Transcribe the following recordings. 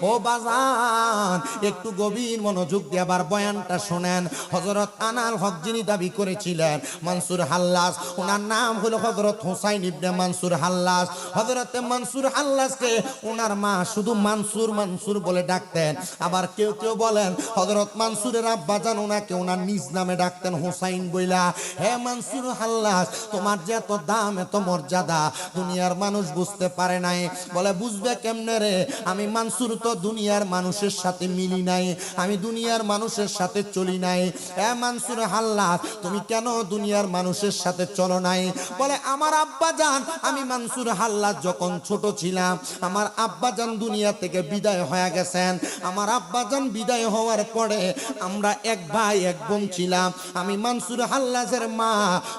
ও বাজান একটু গভীর মনোযোগ দিয়ে আবার বয়ানটা শোনেন। হযরত আনাল হক যিনি দাবি করেছিলেন মনসুর হাল্লাজ, ওনার নাম হলো হযরত হুসাইন ইবনে মনসুর হাল্লাজ। হযরতে মনসুর হাল্লাজকে ওনার মা শুধু মনসুর মনসুর বলে ডাকতেন। আবার কেউ কেউ বলেন হযরত মনসুরের আব্বা জান ওনাকে ওনার নিজ নামে ডাকতেন হুসাইন বইলা। হে মনসুর হাল্লাজ, তোমার যে এত দাম এত মর্যাদা দুনিয়ার মানুষ বুঝতে পারে নাই। বলে বুঝবে কেমনে রে, আমি মনসুর তো দুনিয়ার মানুষের সাথে মিলি নাই, আমি দুনিয়ার মানুষের সাথে চলি নাই। হে মনসুর হাল্লাজ, তুমি কেন দুনিয়ার মানুষের সাথে চলো নাই? বলে আমার আব্বা জান, আমি মনসুর হাল্লাজ যখন ছোট ছিলাম আমার আব্বা জান দুনিয়া থেকে বিদায় হয়ে গেছেন। আমার আব্বা জান বিদায় হওয়ার পরে আমরা এক ভাই এক বোন ছিলাম। আমি মনসুর হাল্লাজের মা,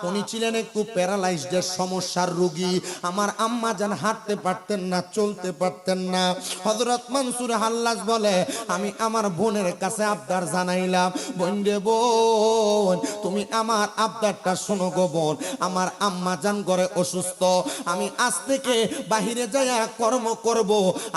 উনি ছিলেন একটু প্যারালাইজডের সমস্যার রোগী। আমার আম্মা জান হাঁটতে পারতেন না, চলতে পারতেন না। হযরত মনসুর হাল্লাজ বলে আমি আমার বোনের কাছে আবদার জানাইলাম, বোন রে বোন তুমি আমার আবদারটা শোনো গো বোন, আমার আম্মা জান ঘরে অসুস্থ, আমি আজ থেকে বাহিরে যাইয়া কর্ম করব,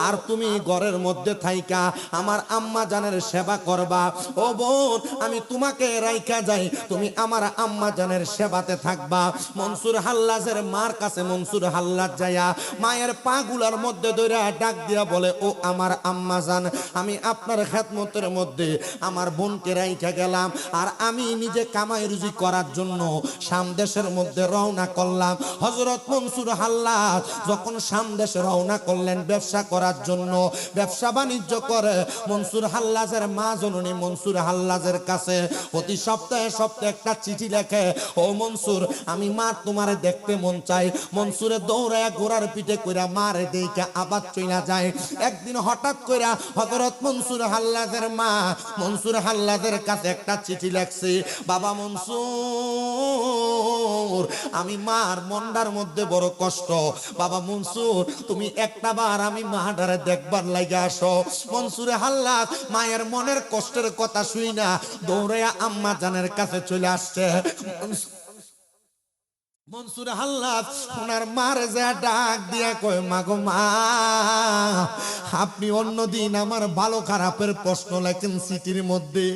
আর তুমি ঘরের মধ্যে থাইকা আমার আম্মা জানের সেবা করবা। ও বোন আমি তোমাকে রাইখা যাই, তুমি আমার আম্মা জানের সেবাতে থাকবা। মনসুর হাল্লাজের মার কাছে মনসুর হাল্লাজ যাইয়া মায়ের পাগুলার মধ্যে ধরে ডাক দিয়া বলে ও আমার আম্মা জান, আমি আপনার খেদমতের মধ্যে আমার বোনকে রাইখা গেলাম, আর আমি নিজে কামাই রুজি করার জন্য শাম দেশের মধ্যে রওনা করলাম। হযরত মনসুর হাল্লাজ যখন শাম দেশে রওনা করলেন ব্যবসা করার জন্য, ব্যবসা বাণিজ্য করে মনসুর হাল্লাজের মা জননী মনসুর হাল্লাজের কাছে প্রতি সপ্তাহে সপ্তাহে একটা চিঠি লেখে, ও মনসুর আমি মা তোমারে দেখতে মন চাই। মনসুরে দৌড়ায় ঘোড়ার পিঠে কইরা মারে দেইকা আবার চইলা যায়। একদিন হঠাৎ কইরা হযরত মনসুর হাল্লাজের মা মনসুর হাল্লাজের কাছে একটা চিঠি লেখছে, বাবা মনসুর আমি মার মন্ডার মধ্যে বড় কষ্ট, বাবা মনসুর তুমি একটা বার আমি মাটারে দেখবার লাগা আসো। মনসুর হাল্লাজ মায়ের মনের কষ্টের কথা শুই না দৌড়াইয়া আম্মা জানের কাছে চলে আসছে। মনসুর হাল্লাজ ওনার মার যা ডাক দিয়া কয় মাগো মা, আপনি অন্যদিন আমার ভালো খারাপের প্রশ্ন লেখেন চিঠির মধ্যে,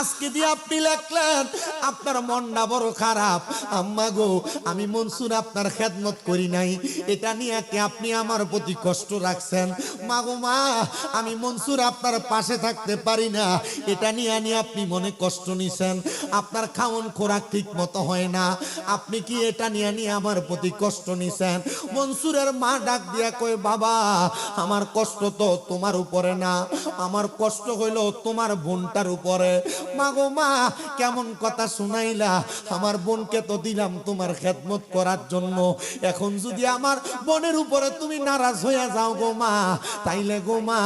আজকে দিয়ে আপনি লেখলেন আপনার মনটা বড় খারাপ। আম্মা গো আমি মনসুর আপনার খেদমত করি নাই, এটা নিয়ে কি আপনি আমার প্রতি কষ্ট রাখছেন? মাগো মা আমি মনসুর আপনার পাশে থাকতে পারি না, এটা নিয়ে আপনি মনে কষ্ট নিছেন। আপনার খাওন খোরাক ঠিক মতো হয় না, আপনি কি এটা নিয়ে আমার প্রতি কষ্ট নিছেন? মনসুরের মা ডাক দিয়া কয় বাবা আমার কষ্ট তো তোমার উপরে না, আমার কষ্ট হইল তোমার বোনটার উপরে। মাগো মা কেমন কথা শুনাইলা, আমার বোনকে তো দিলাম তোমার খেদমত করার জন্য, এখন যদি আমার বোনের উপরে তুমি নারাজ হইয়া যাও গো মা, তাইলে গো মা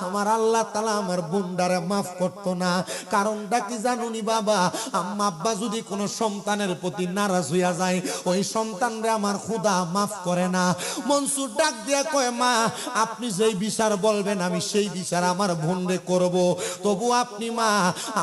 আমার আল্লাহ তাআলা আমার বোনটারে মাফ করতো না। কারণটা কি জানুনি বাবা, আম্মা আব্বা যদি কোনো সন্তানের প্রতি নারাজ হইয়া যায় ওই সন্তানরে আমার খোদা মাফ করে না। মনসুর ডাক দিয়া কয় মা আপনি যেই বিচার বলবেন আমি সেই বিচার আমার বোনরে করব, তবু আপনি মা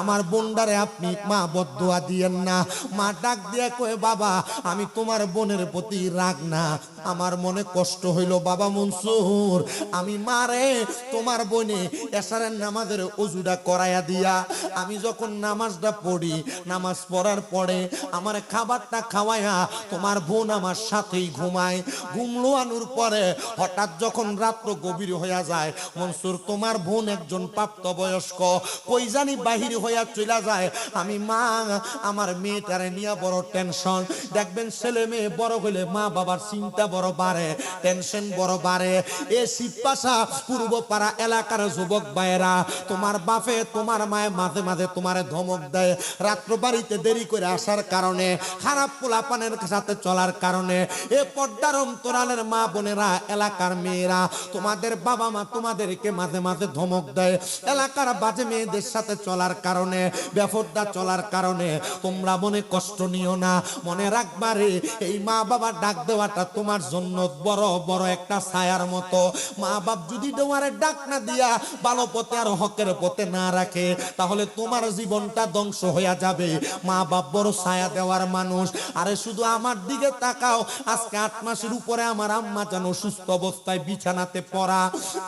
আমার বোনটারে আপনি মা বদদুয়া দিয়েন না। মা ডাক দিয়া কয় বাবা আমি তোমার বোনের প্রতি রাগ না, আমার মনে কষ্ট হইল বাবা মনসুর, আমি মারে তোমার বোনে এশারের নামাজের ওযুটা করাইয়া দিয়া আমি যখন নামাজটা পড়ি, নামাজ পড়ার পরে আমার খাবারটা খাওয়াইয়া তোমার বোন আমার সাথেই ঘুমায়। ঘুমলোয়ানোর পরে হঠাৎ যখন রাত্র গভীর হইয়া যায় মনসুর তোমার বোন একজন প্রাপ্তবয়স্ক কই জানি বাহির হইয়া চলে যায়। আমি মা আমার মেয়েটারে নিয়ে বড় টেনশন, দেখবেন ছেলে মেয়ে বড় হইলে মা বাবার চিন্তা বড় বাড়ে, টেনশন বড় বাড়ে। এ শিবপাশা পূর্ব পাড়া এলাকার যুবক ভাইয়েরা তোমার বাপে তোমার মায়ে মাঝে মাঝে তোমারে ধমক দেয়, রাত্র বাড়িতে দেরি করে আসার কারণে, খারাপ পোলাপানের সাথে চলার কারণে। এ পর্দার অন্তরালের মা বোনেরা এলাকার মেয়েরা তোমাদের বাবা মা তোমাদেরকে মাঝে মাঝে ধমক দেয়, এলাকার বাজে মেয়েদের সাথে চলার কারণে, বেপরদা চলার কারণে। তোমরা মনে কষ্ট নিও না, মনে রাখবা রে এই মা বাবা ডাক দেওয়াটা তোমার জন্নত বড় বড় একটা ছায়ার মতো। মা বাপ যদি তোমার ডাক না দিয়া ভালো পথে আর হকের পথে না রাখে, তাহলে তোমার জীবনটা ধ্বংস হয়ে যাবে। মা বাপ বড় ছায়া দেওয়ার মানুষ। আরে শুধু আমার দিকে তাকাও, আজকে 8 মাসের উপরে আমার আম্মা জান অসুস্থ অবস্থায় বিছানাতে পড়া।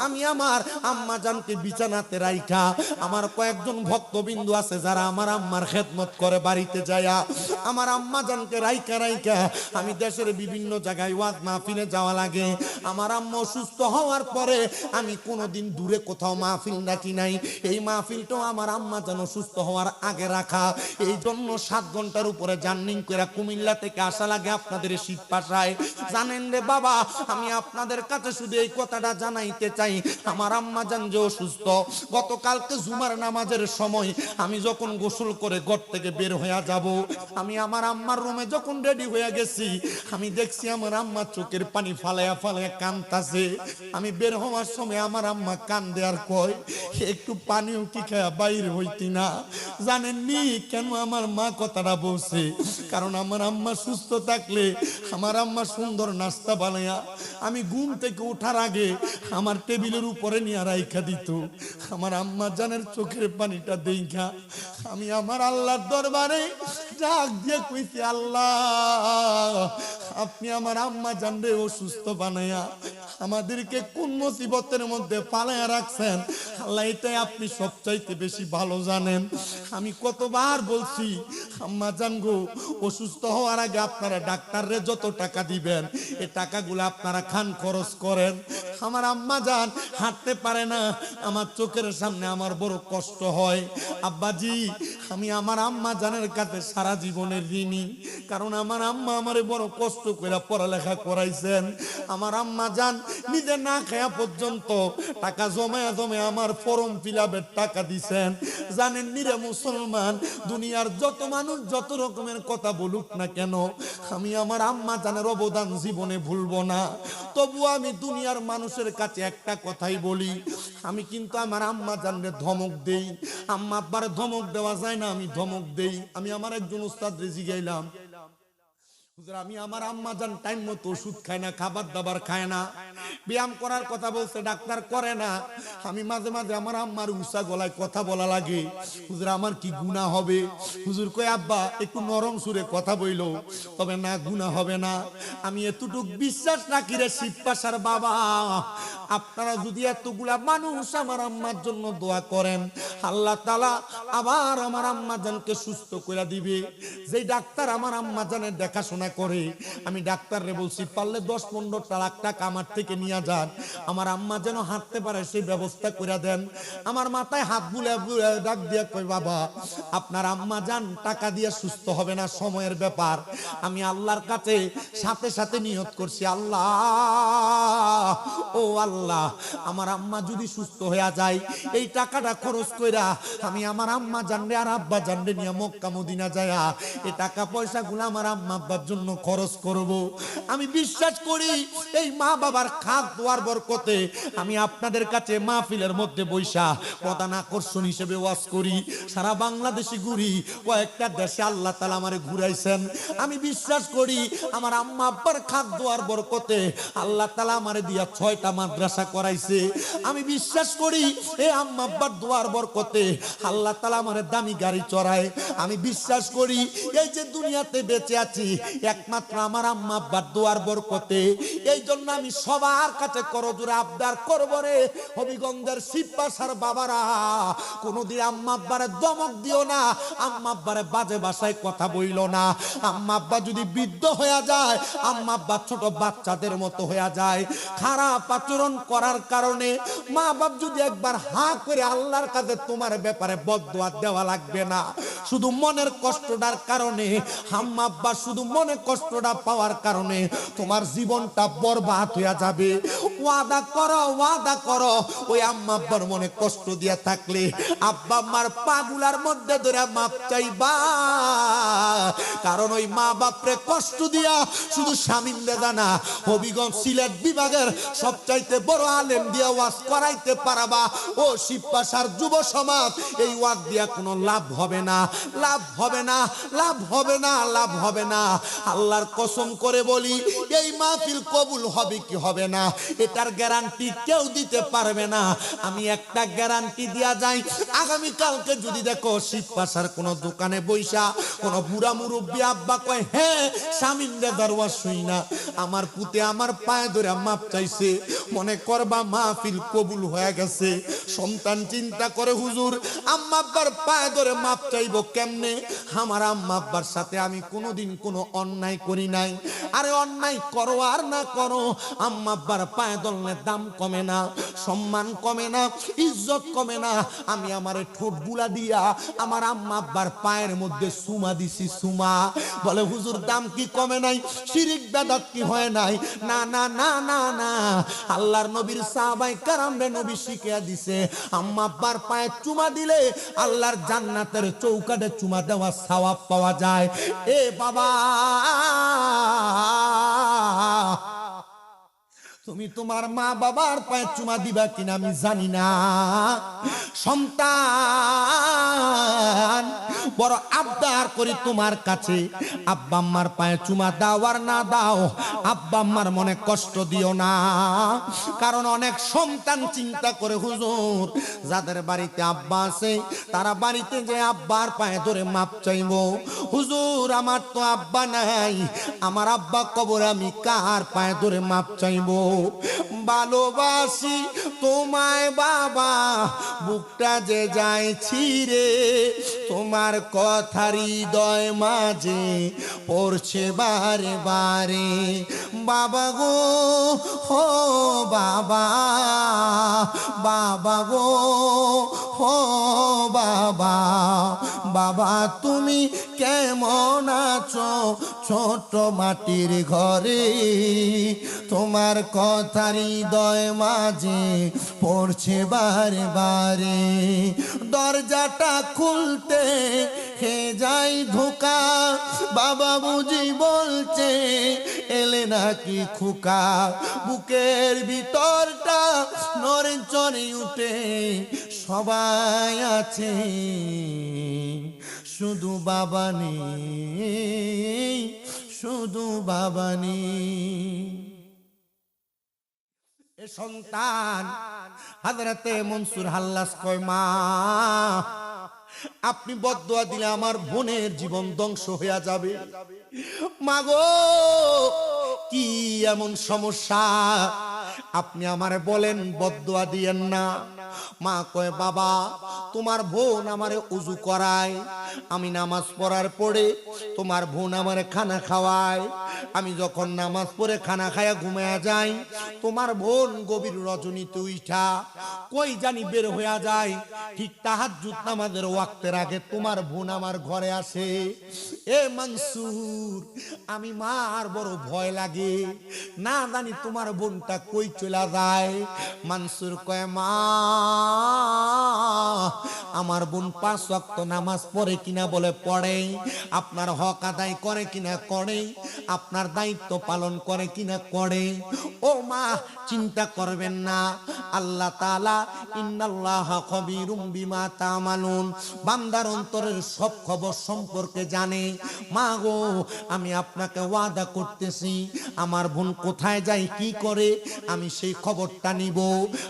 আমি আমার আম্মা জানকে বিছানাতে রাইখা, আমার কয়েকজন ভক্তবিন্দু আছে যারা আমার আম্মার খেদমত করে বাড়িতে যায়া, আমার আম্মা জানকে রাইখা রাইখা আমি দেশের বিভিন্ন জায়গায় ওয়াজ মাহফিলে যাওয়া লাগে। আমার আম্মা অসুস্থ হওয়ার পরে আমি কোনোদিন দূরে কোথাও মাহফিল রাখি নাই। এই মাহফিলটাও আমার আম্মা যেন সুস্থ হওয়ার আগে রাখা। এই জন্য 7 ঘন্টার উপরে জার্নিং করে কুমিল্লা থেকে আসা লাগে আপনাদের শীত পাশায়। জানেন রে বাবা, আমি আপনাদের কাছে শুধু এই কথাটা জানাইতে চাই, আমার আম্মা জান যে অসুস্থ। গতকালকে জুমার নামাজের সময় আমি যখন গোসল করে ঘর থেকে বের হয়ে যাব, আমি আমার আম্মার রুমে যখন রেডি হয়ে গেছি, আমি দেখছি আমার আম্মা চোখের পানি ফালাইয়া ফালাইয়া কাঁদতাছে। আমি বের হওয়ার সময় আমার আম্মা কান্দে আর কয়, একটু পানিও কি খায়া বাইরে হইতি না? জানেননি কেন আমার মা কথাটা বলছে? কারণ আমার আম্মা সুস্থ থাকলে আমার আম্মা সুন্দর নাস্তা বানায়া আমি ঘুম থেকে ওঠার আগে আমার টেবিলের উপরে নিয়ে রাইখা দিত। আমার আম্মা জানের চোখের পানিটা দেখা আমি আমার আল্লাহর দরবারে ডাক দিয়ে কইছি, আল্লাহ আপনি আমার আম্মা জানরে অসুস্থ বানায়া আমাদেরকে কোন মুসিবতের মধ্যে ফালায়া রাখছেন, আল্লাহ এটাই আপনি সবচাইতে বেশি ভালো জানেন। আমি কতবার বলছি, আম্মা জান গো, অসুস্থ হওয়ার আগে আপনারা ডাক্তাররে যত টাকা দিবেন এই টাকাগুলো আপনারা খান, খরচ করেন। আমার আম্মা জান হাঁটতে পারে না, আমার চোখের সামনে আমার বড় কষ্ট হয়। আব্বাজি, আমি আমার আম্মা জানের কাছে সারা জীবনের ঋণী, কারণ আমার আম্মা আমারে বড় কষ্ট করে পড়ালেখা করাইছেন। আমার আম্মা জান নিজে না খায়া পর্যন্ত টাকা জমায়া জমায়া আমার ফর্ম ফিলাপের টাকা দিছেন। জানেন নিরে মুসলমান, দুনিয়ার যত মানুষ যত রকমের কথা বলুক না কেন, আমি আমার আম্মা জানের অবদান জীবনে ভুলবো না। তবু আমি দুনিয়ার মানুষের কাছে একটা কথাই বলি, আমি কিন্তু আমার আম্মা জানরে ধমক দেই। আম্মা আব্বারে ধমক দেওয়া যায় না, আমি ধমক দেই। আমি আমার একজন উস্তাদ রেজি গাইলাম, আমি আমার আম্মা জান টাইম মতো ওষুধ খায় না, খাবার দাবার খায় না, ব্যায়াম করার কথা বলছে ডাক্তার করে না। আমি মাঝে মাঝে আমার আম্মার উঁচা গলায় কথা বলা লাগে, হুজুর আমার কি গুনাহ হবে? হুজুর কয় আব্বা একটু নরম সুরে কথা বইলো, তবে না গুনাহ হবে না। আমি এতটুক বিশ্বাস রাখি রে শিবপাশার বাবা, আপনারা যদি এতগুলা মানুষ আমার আম্মার জন্য দোয়া করেন, আল্লাহ তাআলা আবার আমার আম্মা জানকে সুস্থ করে দিবে। যেই ডাক্তার আমার আম্মা জানের দেখাশোনা করে, আমি ডাক্তাররে বলছি পারলে 10-15 লাখ টাকা আমার থেকে নিয়ে যান, আমার আম্মা যেন হাঁটতে পারে সেই ব্যবস্থা করে দেন। আমার মাথায় হাত বুলে ডাক দিয়ে কই, বাবা আপনার আম্মা জান টাকা দিয়ে সুস্থ হবে না, সময়ের ব্যাপার। আমি আল্লাহর কাছে সাথে সাথে নিয়ত করছি, আল্লাহ ও আল্লাহ, আমার আম্মা যদি সুস্থ হয়ে যায়, এই টাকাটা খরচ কইরা আমি আমার আম্মা জানরে আর আব্বা জানরে নিয়ে মক্কা মদিনা যায়া এই টাকা পয়সাগুলো আমার আম্মা আব্বার জন্য খরচ করব। আমি বিশ্বাস করি এই মা বাবার খাদ দোয়ার বরকতে আমি আপনাদের কাছে মাহফিলের মধ্যে বৈশা প্রধান আকর্ষণ হিসেবে ওয়াজ করি, সারা বাংলাদেশে ঘুরি, কয়েকটা দেশে আল্লাহ তাআলা আমারে ঘুরাইছেন। আমি বিশ্বাস করি আমার আম্মা আব্বার খাদ দোয়ার বরকতে আল্লাহ তাআলা আমারে দিয়া 6টা মাদ্রাসা করাইছে। আমি বিশ্বাস করি এই আম্মা আব্বার দোয়ার বরকতে আল্লাহ তাআলা আমারে দামি গাড়ি চড়ায়। আমি বিশ্বাস করি এই যে দুনিয়াতে বেঁচে আছি একমাত্র আমার আম্মা আব্বার দোয়ার বরকতে। এই জন্য আমি সবার কাছে করজোড়ে আবদার করব রে হবিগঞ্জের শিবপাশার বাবারা, কোনদিন আম্মা আব্বারে দমক দিও না, আম্মা আব্বারে বাজে ভাষায় কথা বইল না। আম্মা আব্বা যদি বৃদ্ধ হয়ে যায়, আম্মা আব্বা ছোট বাচ্চাদের মতো হয়ে যায়, খারাপ আচরণ করার কারণে মা বাপ যদি একবার হা করে আল্লাহর কাছে তোমার ব্যাপারে বদদোয়া দেওয়া লাগবে না। শুধু মনের কষ্টটার কারণে, আম্মা আব্বা শুধু মনে কষ্টটা পাওয়ার কারণে তোমার জীবনটা বরবাদ হয়ে যাবে। ওয়াদা করো, ওয়াদা করো, ওই আম্মা আব্বার মনে কষ্ট দিয়া থাকলে আব্বা আম্মার পাগুলার মধ্যে ধরে মাপ চাইবা। কারণ ওই মা বাপরে কষ্ট দিয়া শুধু শামীম দাদা না, হবিগঞ্জ সিলেট বিভাগের সবচাইতে বড় আলেম দিয়া ওয়াজ করাইতে পারবা। ও শিবপাশার যুব সমাজ, এই ওয়াজ দিয়া কোনো লাভ হবে না, লাভ হবে না, লাভ হবে না, লাভ হবে না। আল্লাহর কসম করে বলি এই মাহফিল কবুল হবে কি হবে না এটার গ্যারান্টি কেউ দিতে পারবে না। আমি একটা গ্যারান্টি দিয়া যাই, আগামী কালকে যদি দেখো শিবপাশার কোন দোকানে বইসা কোন বুড়া মুরব্বী আব্বা কয় হ্যাঁ স্বামীন্দ্র দরওয়াজ শুই না আমার পুতে আমার পায়ে ধরে মাপ চাইছে, মনে করবা মাহফিল কবুল হয়ে গেছে। সন্তান চিন্তা করে হুজুর আম্মা আব্বার পায়ে ধরে মাপ চাইবো কেমনে? আমার আম্মা আব্বার সাথে আমি কোনোদিন কোনো অন্যায় করি নাই। আরে অন্যায় করো আর না করো, আম্মা আব্বার পায়ে ধরলে দাম কমে না, সম্মান কমে না, ইজ্জত কমে না। আমি আমার ঠোঁট বুলা দিয়া আমার আম্মা আব্বার পায়ের মধ্যে সুমা দিছি, সুমা। বলে হুজুর দাম কি কমে নাই? শিরিক বেদাত কি হয় নাই? না না না না না, আল্লাহর নবীর সাহাবায়ে কেরামরে নবী শিখিয়ে দিছে আম্মা আব্বার পায়ে চুমা দিলে আল্লাহর জান্নাতের চৌকাঠে চুমা দেওয়া সওয়াব পাওয়া যায়। এ বাবা তুমি তোমার মা বাবার পায়ে চুমা দিবা কিনা আমি জানি না। সন্তান বড় আবদার করি তোমার কাছে, আব্বা আম্মার পায়ে চুমা দাও আর না দাও, আব্বা আম্মার মনে কষ্ট দিও না। কারণ অনেক সন্তান চিন্তা করে হুজুর যাদের বাড়িতে আব্বা আছে তারা বাড়িতে যে আব্বার পায়ে ধরে মাপ চাইবো। হুজুর আমার তো আব্বা নাই, আমার আব্বা কবরে আমি কার পায়ে ধরে মাপ চাইবো? ভালোবাসি তোমায় বাবা বুকটা যে যায় ছিঁড়ে, তোমার কথা হৃদয় মাঝে পড়ছে বারে বারে। বাবা গো হো বাবা, বাবা গো হো বাবা, বাবা তুমি কেমন আছো ছোট মাটির ঘরে? তোমার কথা হৃদয় মাঝে পড়ছে বারে বারে। দরজাটা খুলতে হে যাই ধোকা, বাবা বুঝি বলছে এলে নাকি খোকা। বুকের ভিতরটা নড়ে চড়ে উঠে, সবাই আছে শুধু বাবা নেই, শুধু বাবা নেই। এ সন্তান হযরতে মনসুর হাল্লাস কয় মা আপনি বদদুয়া দিলে আমার বোনের জীবন ধ্বংস হয়ে যাবে। মাগো কি এমন সমস্যা আপনি আমারে বলেন, বদদুয়া দিয়েন না। মা কয় বাবা তোমার বোন আমারে উজু করায়, আমি নামাজ পড়ার পরে তোমার বোন আমারে খানা খাওয়ায়, আমি যখন নামাজ পড়ে খানা খায়া ঘুমায়া যাই তোমার বোন গভীর রজনীতে উঠা কই জানি বের হইয়া যায়। ঠিক তাহাজ্জুদ নামাজের ওয়াক্তের আগে তোমার বোন আমার ঘরে আসে। এ মনসুর আমি মার বড় ভয় লাগে, না জানি তোমার বোনটা কই চলে যায়। মনসুর কয় মা আমার বোন 5 ওয়াক্ত নামাজ পড়ে কিনা বলে পড়ে, আপনার হক আদায় করে কিনা করে, আপনার দায়িত্ব পালন করে কিনা করে। ও মা চিন্তা করবেন না, আল্লাহ তাআলা ইন্নাল্লাহা খবীরুম বিমা তা'মালুন বান্দার অন্তরের সব খবর সম্পর্কে জানে। মা গো আমি আপনাকে ওয়াদা করতেছি আমার বোন কোথায় যায় কি করে আমি সেই খবরটা নিব।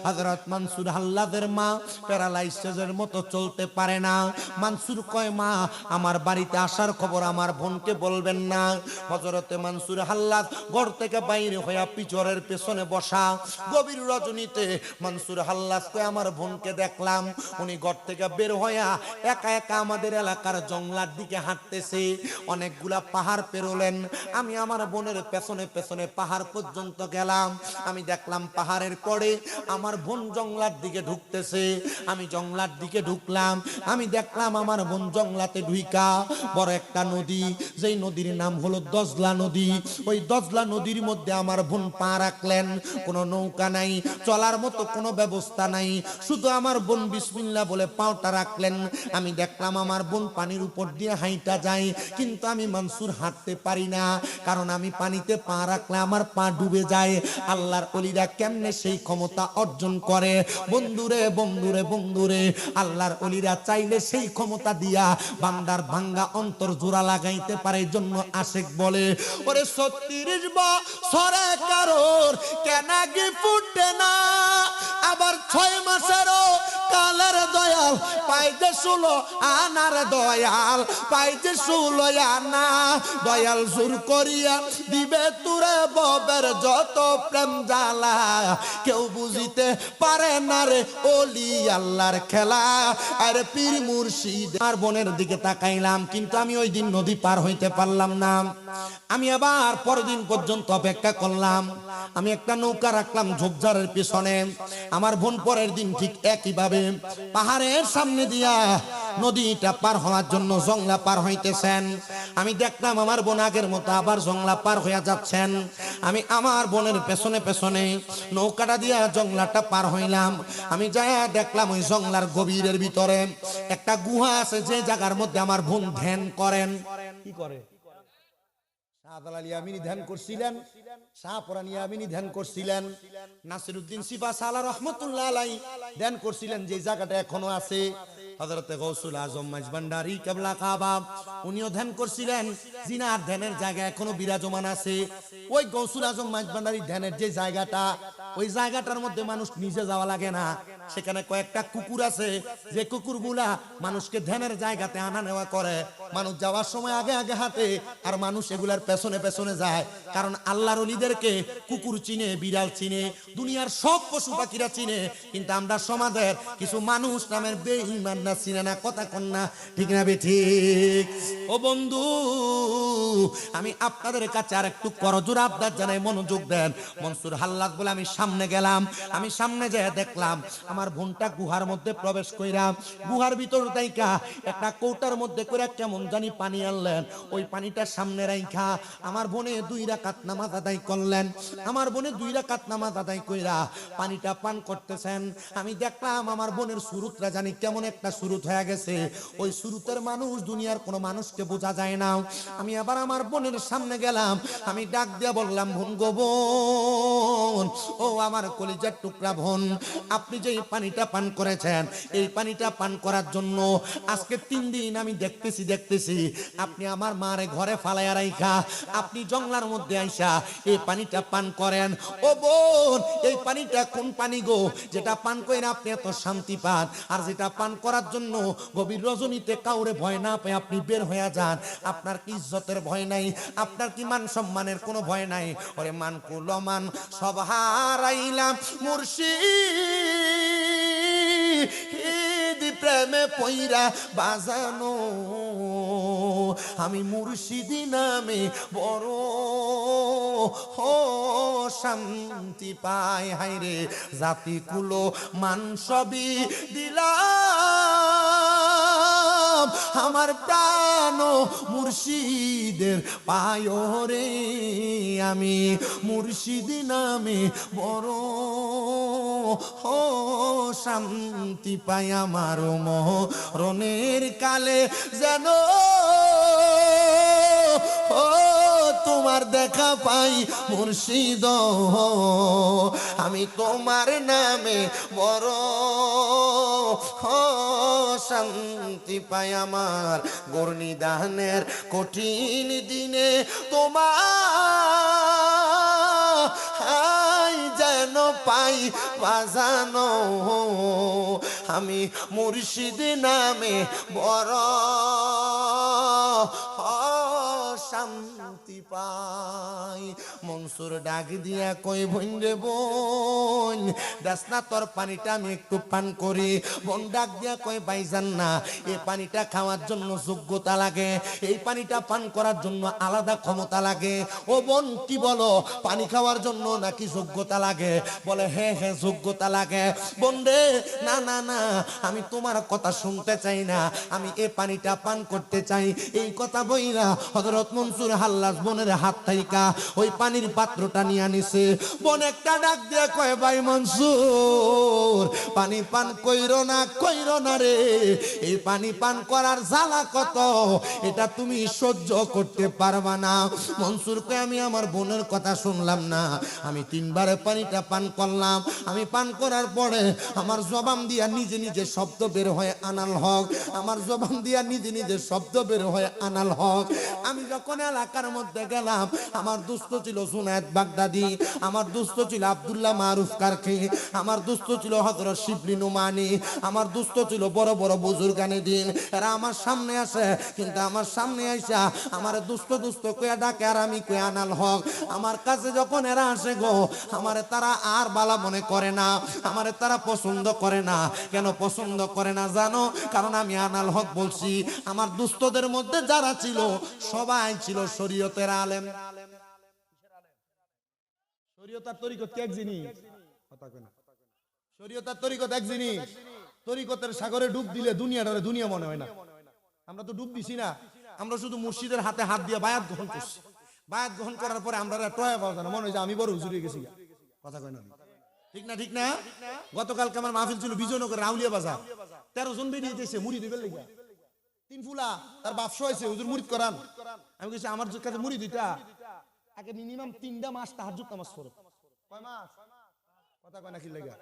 হযরত মনসুর হাল্লাদের মা প্যারালাইসিসের মতো চলতে পারে না। মনসুর কয় মা আমার বাড়িতে আসার খবর আমার বোনকে বলবেন না। হযরতে মনসুর হাল্লাদ ঘর থেকে বাইরে হইয়া পিছরের পেছনে বসা। গভীর রজনীতে মনসুর হাল্লাদ কয় আমার বোনকে দেখলাম উনি ঘর থেকে বের হইয়া একা একা আমাদের এলাকার জঙ্গলার দিকে হাঁটতেছে। অনেকগুলা পাহাড় পেরোলেন, আমি আমার বোনের পেছনে পেছনে পাহাড় পর্যন্ত গেলাম। আমি দেখলাম পাহাড়ের পরে আমার বোন জঙ্গলার দিকে ঢুকতেছে। আমি জঙ্গলার দিকে ঢুকলাম, আমি দেখলাম আমার বোন জঙ্গলাতে ঢুইকা বড় একটা নদী, যেই নদীর নাম হলো দজলা নদী। ওই দজলা নদীর মধ্যে আমার বোন পা রাখলেন। কোনো নৌকা নাই, চলার মতো কোনো ব্যবস্থা নাই, শুধু আমার বোন বিসমিল্লাহ বলে পাওটা রাখলেন। আমি দেখলাম আমার বোন পানির উপর দিয়ে হাইটা যায়, কিন্তু আমি মনসুর হাঁটতে পারি না, কারণ আমি পানিতে পা রাখলে আমার পা ডুবে যায়। আল্লাহর ওলিরা কেমনে সেই ক্ষমতা অর্জন করে? বন্ধুরে বন্ধুরে বন্ধুরে, আল্লাহর ওলিরা চাইলে সেই ক্ষমতা দিয়া বান্দার ভাঙ্গা অন্তর জোড়া লাগাইতে পারে। জন্য আশিক বলে ওরে 36 বছরে কারোর কেনাগি ফুটে না, আবার 6 মাসেরও কালের দয়াল পাইতে 16 আনার দয়াল পাইতে 16 আনা। দয়াল জোর করিয়া দিবে তুরে ববের যত প্রেম জ্বালা, কেউ বুঝিতে পারে না রে ওলি আল্লাহর খেলা। আরে পীর মুর্শিদ আর বোনের দিকে তাকাইলাম, কিন্তু আমি ওই দিন নদী পার হইতে পারলাম না। আমি আবার পরদিন পর্যন্ত অপেক্ষা করলাম। আমি একটা নৌকা রাখলাম ঝোপঝাড়ের পিছনে। আমার বোন পরের দিন ঠিক একইভাবে পাহাড়ের সামনে দিয়া নদীটা পার হওয়ার জন্য জংলা পার হইতেছেন। আমি দেখলাম আমার বোন আগের মতো আবার জংলা পার হইয়া যাচ্ছেন। আমি আমার বোনের পেছনে পেছনে নৌকাটা দিয়া জংলাটা পার হইলাম। আমি যাইয়া দেখলাম ওই জংলার গভীরের ভিতরে একটা গুহা আছে, যে জায়গার মধ্যে আমার বোন ধ্যান করেন। কি করে? শাহজালাল ইয়ামিনী ধ্যান করছিলেন, শাহপরান ইয়ামিনী ধ্যান করছিলেন, নাসিরউদ্দিন সিফা সালা রহমতুল্লাহ আলাইহি ধ্যান করছিলেন। যে জায়গাটা এখনো আছে হযরতে গৌসুল আজম মাইজভান্ডারী কিবলা কাবা উনিও ধ্যান করছিলেন। জিনার ধ্যানের জায়গা এখনো বিরাজমান আছে। ওই গৌসুল আজম মাইজভান্ডারী ধ্যানের যে জায়গাটা, ওই জায়গাটার মধ্যে মানুষ নিজে যাওয়া লাগে না। সেখানে কয়েকটা কুকুর আছে, যে কুকুরগুলা মানুষকে ধ্যানের জায়গাতে আনা নেওয়া করে। মানুষ যাওয়ার সময় আগে আগে হাঁটে, আর মানুষ এগুলার পেছনে পেছনে যায়। কারণ আল্লাহর ওলিদেরকে কুকুর চিনে, বিড়াল চিনে, দুনিয়ার সব পশু পাখিরা চিনে, কিন্তু আমরা সমাজের কিছু মানুষ নামের বেঈমান না চিনে না। কথা কন্যা ঠিক না ঠিক? ও বন্ধু, আমি আপনাদের কাছে আর একটু করজোড়া আবদার জানাই, মনোযোগ দেন। মনসুর হাল্লাদ বলে আমি সামনে গেলাম। আমি সামনে যেয়ে দেখলাম আমার বোনটা গুহার মধ্যে প্রবেশ কইরা, গুহার ভিতর তাইকা একটা কৌটার মধ্যে করে কেমন জানি পানি আনলেন। ওই পানিটা সামনে রাইখা আমার বোনে 2 রাকাত নামাজ আদায় করলেন। আমার বোনে 2 রাকাত নামাজ আদায় কইরা পানিটা পান করতেছেন। আমি দেখলাম আমার বোনের সুরুতরা জানি কেমন একটা সুরুত হয়ে গেছে। ওই সুরুতের মানুষ দুনিয়ার কোনো মানুষকে বোঝা যায় না। আমি আবার আমার বোনের সামনে গেলাম। আমি ডাক দিয়া বললাম, বোন গো বোন, ও আমার কলিজার টুকরা বোন, আপনি যে এই পানিটা পান করেছেন, এই পানিটা পান করার জন্য আজকে 3 দিন আমি দেখতেছি আপনি আমার মারে ঘরে ফালাইয়া রাইখা আপনি জংলার মধ্যে আইসা এই পানিটা পান করেন। ও বোন, এই পানিটা কোন পানি গো, যেটা পান কইরা আপনি এত শান্তি পান, আর যেটা পান করার জন্য গভীর রজনীতে কাউরে ভয় না পেয়ে আপনি বের হয়ে যান? আপনার কি ইজ্জতের ভয় নাই? আপনার কি মান সম্মানের কোনো ভয় নাই? ওরে মান কুলমান সব হারাইলাম মুর্শিদ প্রেমে পইরা বাজানো, আমি মুর্শিদি নামে বড় শান্তি পাই। হায়রে জাতি কুলো মান সবই দিলাম, আমার প্রাণ মুর্শিদের পায় রে, আমি মুর্শিদি নামে বড় শান্তি পাই। আমার মরণের কালে যেন তোমার দেখা পাই মুর্শিদ, আমি তোমার নামে বড় শান্তি পাই। আমার গর্নিদানের কঠিন দিনে তোমার যেন পাই বাজানো, আমি মুর্শিদ নামে বড় শান্তি পাই। মনসুর ডাক দিয়া কই, বোন রে বোন, দাস না তোর পানিটা আমি একটু পান করি। বোন ডাক দিয়া কই, ভাইজান না, এই পানিটা খাওয়ার জন্য যোগ্যতা লাগে, এই পানিটা পান করার জন্য আলাদা ক্ষমতা লাগে। ও বোন কি বলো, পানি খাওয়ার জন্য নাকি যোগ্যতা লাগে? বলে হ্যাঁ হ্যাঁ যোগ্যতা লাগে। বোন রে, না না না, আমি তোমার কথা শুনতে চাই না, আমি এই পানিটা পান করতে চাই। এই কথা বইরা হযরত মনসুর হাল্লাস বোনের হাত থাইকা ওই পানির পাত্রটা নিয়ে নিছে। বোন একটা ডাক দিয়ে কয়, ভাই মনসুর, পানি পান কইরো না রে, এই পানি পান করার জ্বালা কত, এটা তুমি সহ্য করতে পারবা না। মনসুর কয়, আমি আমার বোনের কথা শুনলাম না, আমি 3 বারে পানিটা পান করলাম, আমি পান করার পরে আমার জবান দিয়া নিজে নিজে শব্দ বের হয় আনাল হক, আমার জবান দিয়া নিজে নিজে শব্দ বের হয় আনাল হক। আমি যখন এলাকার মধ্যে গেলাম, আমার দুস্থ ছিল জুনায়েদ বাগদাদি, আমার দুস্থ ছিল আব্দুল্লাহ মারুফ কারখি, আমার দুস্থ ছিল হযরত শিবলি নুমানি, আমার দুস্থ ছিল বড় বড় বুজুর্গানে দিন। এরা আমার সামনে আসে, কিন্তু আমার সামনে আইসা আমার দুস্থ কইয়া ডাকে, আর আমি কই আনাল হক। আমার কাছে যখন এরা আসে গো, আমারে তারা আর বালা মনে করে না, আমারে তারা পছন্দ করে না। কেন পছন্দ করে না জানো? কারণ আমি আনাল হক বলছি। আমার দুস্থদের মধ্যে যারা ছিল সবাই ছিল শরীয়তের আলেম। শরীয়ত আর তরিকত এক জিনিস, কথা কয় না। শরীয়ত আর তরিকত এক জিনিস। তরিকতের সাগরে ডুব দিলে দুনিয়াটারে দুনিয়া মনে হয় না। আমরা তো ডুব দিছি না, আমরা শুধু মুর্শিদের হাতে হাত দিয়ে বায়াত গ্রহণ করছি। বায়াত গ্রহণ করার পরে আমরা টয়া পাওয়া যায় না, মনে হয় যে আমি বড় হুজুর হয়ে গেছি। কথা কয় না, ঠিক না? ঠিক না? গতকালকে আমার মাহফিল ছিল বিজয়নগর রাউলিয়া বাজার, 13 জন বেরিয়ে দিয়েছে মুড়ি দিবেন লেগে। 3 ফুলা তার বাপসা হয়েছে, হুজুর মুড়িদ করান। আমি বলছি আমার কাছে মুড়ি দুইটা, আগে মিনিমাম 3টা মাস তাহাজ্জুদ নামাজ পড়ো। কয় মাস? কথা কয় না কি লেগে?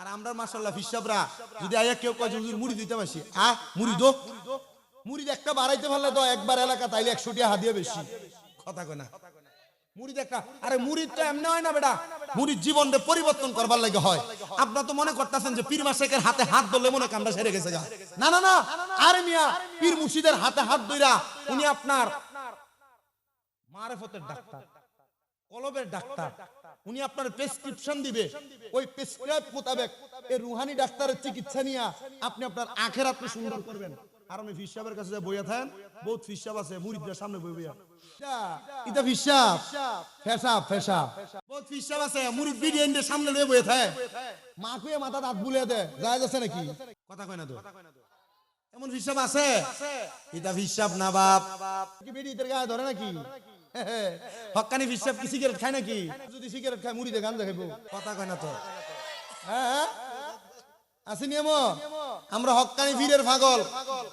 আর আমরা মাশাআল্লাহ ফিসাবরা যদি আয়া কেউ কয় হুজুর মুড়ি দিতে পারছি, মুড়ি দো, মুড়ি একটা বাড়াইতে পারলে তো একবার এলাকা তাইলে 100 টাকা হাদিয়া বেশি। কথা কয় না? মুড়িদ একটা, আরে মুড়িদ তো এমনি হয় না বেটা, মুড়িদ জীবনকে পরিবর্তন করবার লাগে হয়। আপনারা তো মনে করতেছেন যে পীর মাশায়েখের হাতে হাত ধরলে মনে কামটা সেরে গেছে গা। না না না, আরে মিয়া, পীর মুর্শিদের হাতে হাত ধইরা উনি আপনার মারেফতের ডাক্তার, কলবের ডাক্তার, উনি আপনার প্রেসক্রিপশন দিবে, ওই প্রেসক্রাইব মোতাবেক এই রুহানি ডাক্তারের চিকিৎসা নিয়ে আপনি আপনার আখিরাতকে সুন্দর করবেন। আর আমি ফির সাহেবের কাছে বইয়া থাকেন, বহুত ফির সাহেব আছে মুরিদদের সামনে বই বইয়া, এটা ফির সাহেব ফেসাব বহুত ফির সাহেব আছে মুরিদ বিডিএনদের সামনে লয়ে বইয়া থাকে, মা কইয়া মাথা দাঁত বুলিয়ে দেয়, যায় যাচ্ছে নাকি? কথা কয় না তো, এমন ফির সাহেব আছে? এটা ফির সাহেব না বাপ, কি বিডিদের গায়ে ধরে নাকি? হক্কানি ফির সাহেব কি সিগারেট খায় নাকি? যদি সিগারেট খায় মুড়িতে গাঞ্জা খাইবো? কথা কয় না তো। হ্যাঁ আসেনি এমন? আমরা হক্কানি ফিরের পাগল।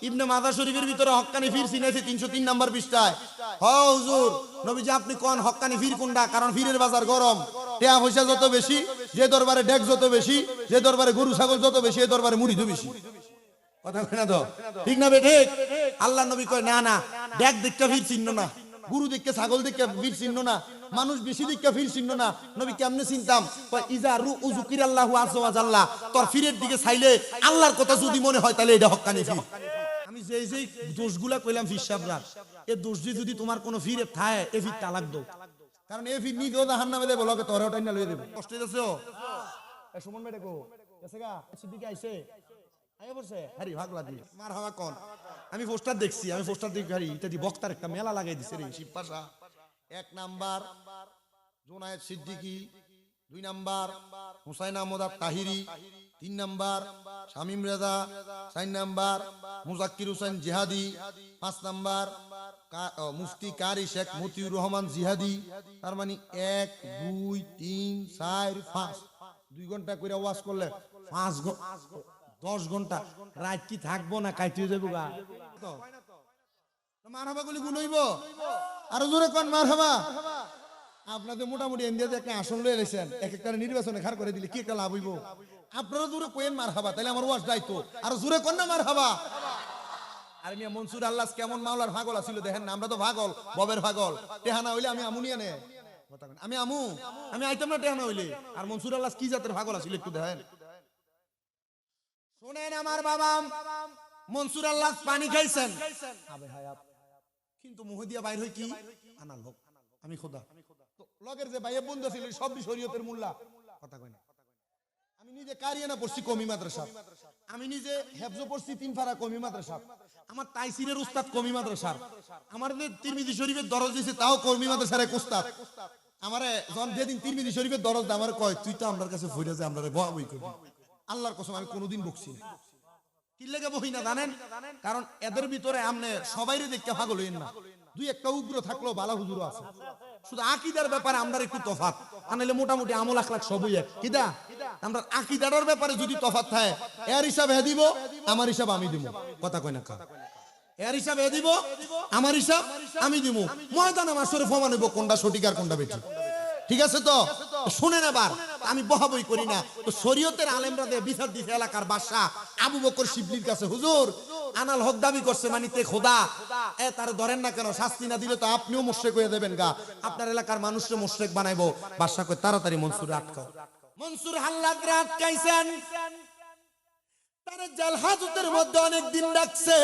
ইবনে মাজাহ শরীফের ভিতরে হক্কানি ফির চিনাইছে 303 নম্বর পৃষ্ঠায়। হ হুজুর, নবীজি আপনি কোন হক্কানি ফির কোনটা? কারণ ফিরের বাজার গরম, টাকা পয়সা যত বেশি, যে দরবারে ডেক যত বেশি, যে দরবারে গরু ছাগল যত বেশি, এই দরবারে মুড়ি তো বেশি। কথা কয় না তো, ঠিক না বেঠে? আল্লাহ নবী কয় না না, ডেক দেখতে ফির চিহ্ন না, গুরু দেখে ছাগল দেখে ফির চিহ্ন না, মানুষ বেশি দেখে ফির চিহ্ন না। নবী কেমনে চিনতাম? ইজা রু উযুকিরাল্লাহু আযজা ওয়া জাল্লা, তোর ফিরের দিকে চাইলে আল্লাহর কথা যদি মনে হয় তাহলে এটা হক্কানি ফির। আমি যেই দোষগুলা কইলাম ফির সাহেবরা, এই দোষ যদি তোমার কোনো ফিরে থাকে, এ ফির তালাক দাও, কারণ এ ফির নিজেও জাহান্নামে দেব, লগে তোরে ওটাই না লইয়া দেব। কষ্ট হইতাছো? এ সুমন বেটা কো গেছে গা, সিদ্দিক আইছে, আইয়া পড়ছে, আরে ভাগলা দি মার হাওয়া কোন। আমি পোস্টার দেখছি, আমি পোস্টার দেখি গাড়ি এটা দি বক্তার একটা মেলা লাগাই দিছে রে Shib Pasha. 1 number Zonayed Siddiqui, 2 number Hussain Ahmad Tahiri, 3 number Shamim Reza, 4 number Mujakkir Hossain Jihadi, 5 number মুফতি কারি শেখ মতিউর রহমান জিহাদি। তার মানে 1 2 3 4 5 2 ঘন্টা করে ওয়াজ করলে 10 ঘন্টা রাত কি থাকবো না কাইতে যাবো গা। মারহাবা গুলি গুণ হইব, আরো জোরে কোন মারহাবা। আপনাদের মোটামুটি ইন্ডিয়াতে একটা আসন লয়ে এসেছেন, এক একটা নির্বাচনে খার করে দিলে কি একটা লাভ হইব? আপনারা জোরে কোয়েন মারহাবা, তাহলে আমার ওয়াজ দায়িত্ব, আরো জোরে কোন না মারহাবা। আর মিয়া মনসুর আল্লাহ কেমন মাওলার পাগল আছিল দেখেন না, আমরা তো পাগল, ববের পাগল। টেহানা হইলে আমি আমুনিয়া নে, আমি আমি আইতাম না টেহানা হইলে। আর মনসুর আল্লাহ কি জাতের পাগল আছিল একটু দেখেন। শুনেন আমার বাবা, মনসুর আল্লাহ পানি খাইছেন, কিন্তু মুহ দিয়া বাইর হই কি আনাল হক, আমি খোদা। তো লগের যে ভাইয়ে বন্ধু ছিল সব শরীয়তের মোল্লা, কথা কয় না। আমি নিজে কারিয়ানা পড়ছি কমি মাদ্রাসা, আমি নিজে হেফজ পড়ছি 3 ফারা কমি মাদ্রাসা, আমার তাইসিরের উস্তাদ কমি মাদ্রাসা, আমার যে তিরমিজি শরীফের দরজ দিয়েছে তাও কমি মাদ্রাসার এক উস্তাদ। আমারে যখন যেদিন তিরমিজি শরীফের দরজ আমার কয় তুই তো আমার কাছে ফইরা যে আমরা বই করবি, আল্লাহর কসম আমি কোনোদিন বকছি না। কি লেগে বহি না জানেন? কারণ এদের ভিতরে আমনে সবাইরে দেখতে পাগল হইন না, দুই একটা উগ্র থাকলেও বালা হুজুর আছে। শুধু আকীদার ব্যাপারে আমরা একটু তফাৎ, আনাইলে মোটামুটি আমল আখলাক সবই এক। কিদা আমরা আকীদার ব্যাপারে যদি তফাৎ থাকে, এর হিসাব হে দিব, আমার হিসাব আমি দিব। কথা কয় না কা? এর হিসাব হে দিব, আমার হিসাব আমি দিব। ময়দানে মাসরে প্রমাণ হইব কোনটা সঠিক আর কোনটা বেঠিক। ঠিক আছে তো? শুনেন এবার, আমি বহাবই করি না তো। শরীয়তের আলেমরা দিয়ে বিচার দিছে এলাকার বাদশা আবু বকর শিবলির কাছে, হুজুর আনাল হক দাবি করছে মানিতে খোদা, তার ধরেন না কেন? শাস্তি না দিলে তো আপনিও মুশরিক হয়ে যাবেন গা, আপনার এলাকার মানুষকে মুশরিক বানাইবো। বাদশা কই তাড়াতাড়ি মনসুর আটকাও। মনসুর হাল্লাদ আটকাইছেন, তার জেল হাজতের মধ্যে অনেক দিন রাখছে।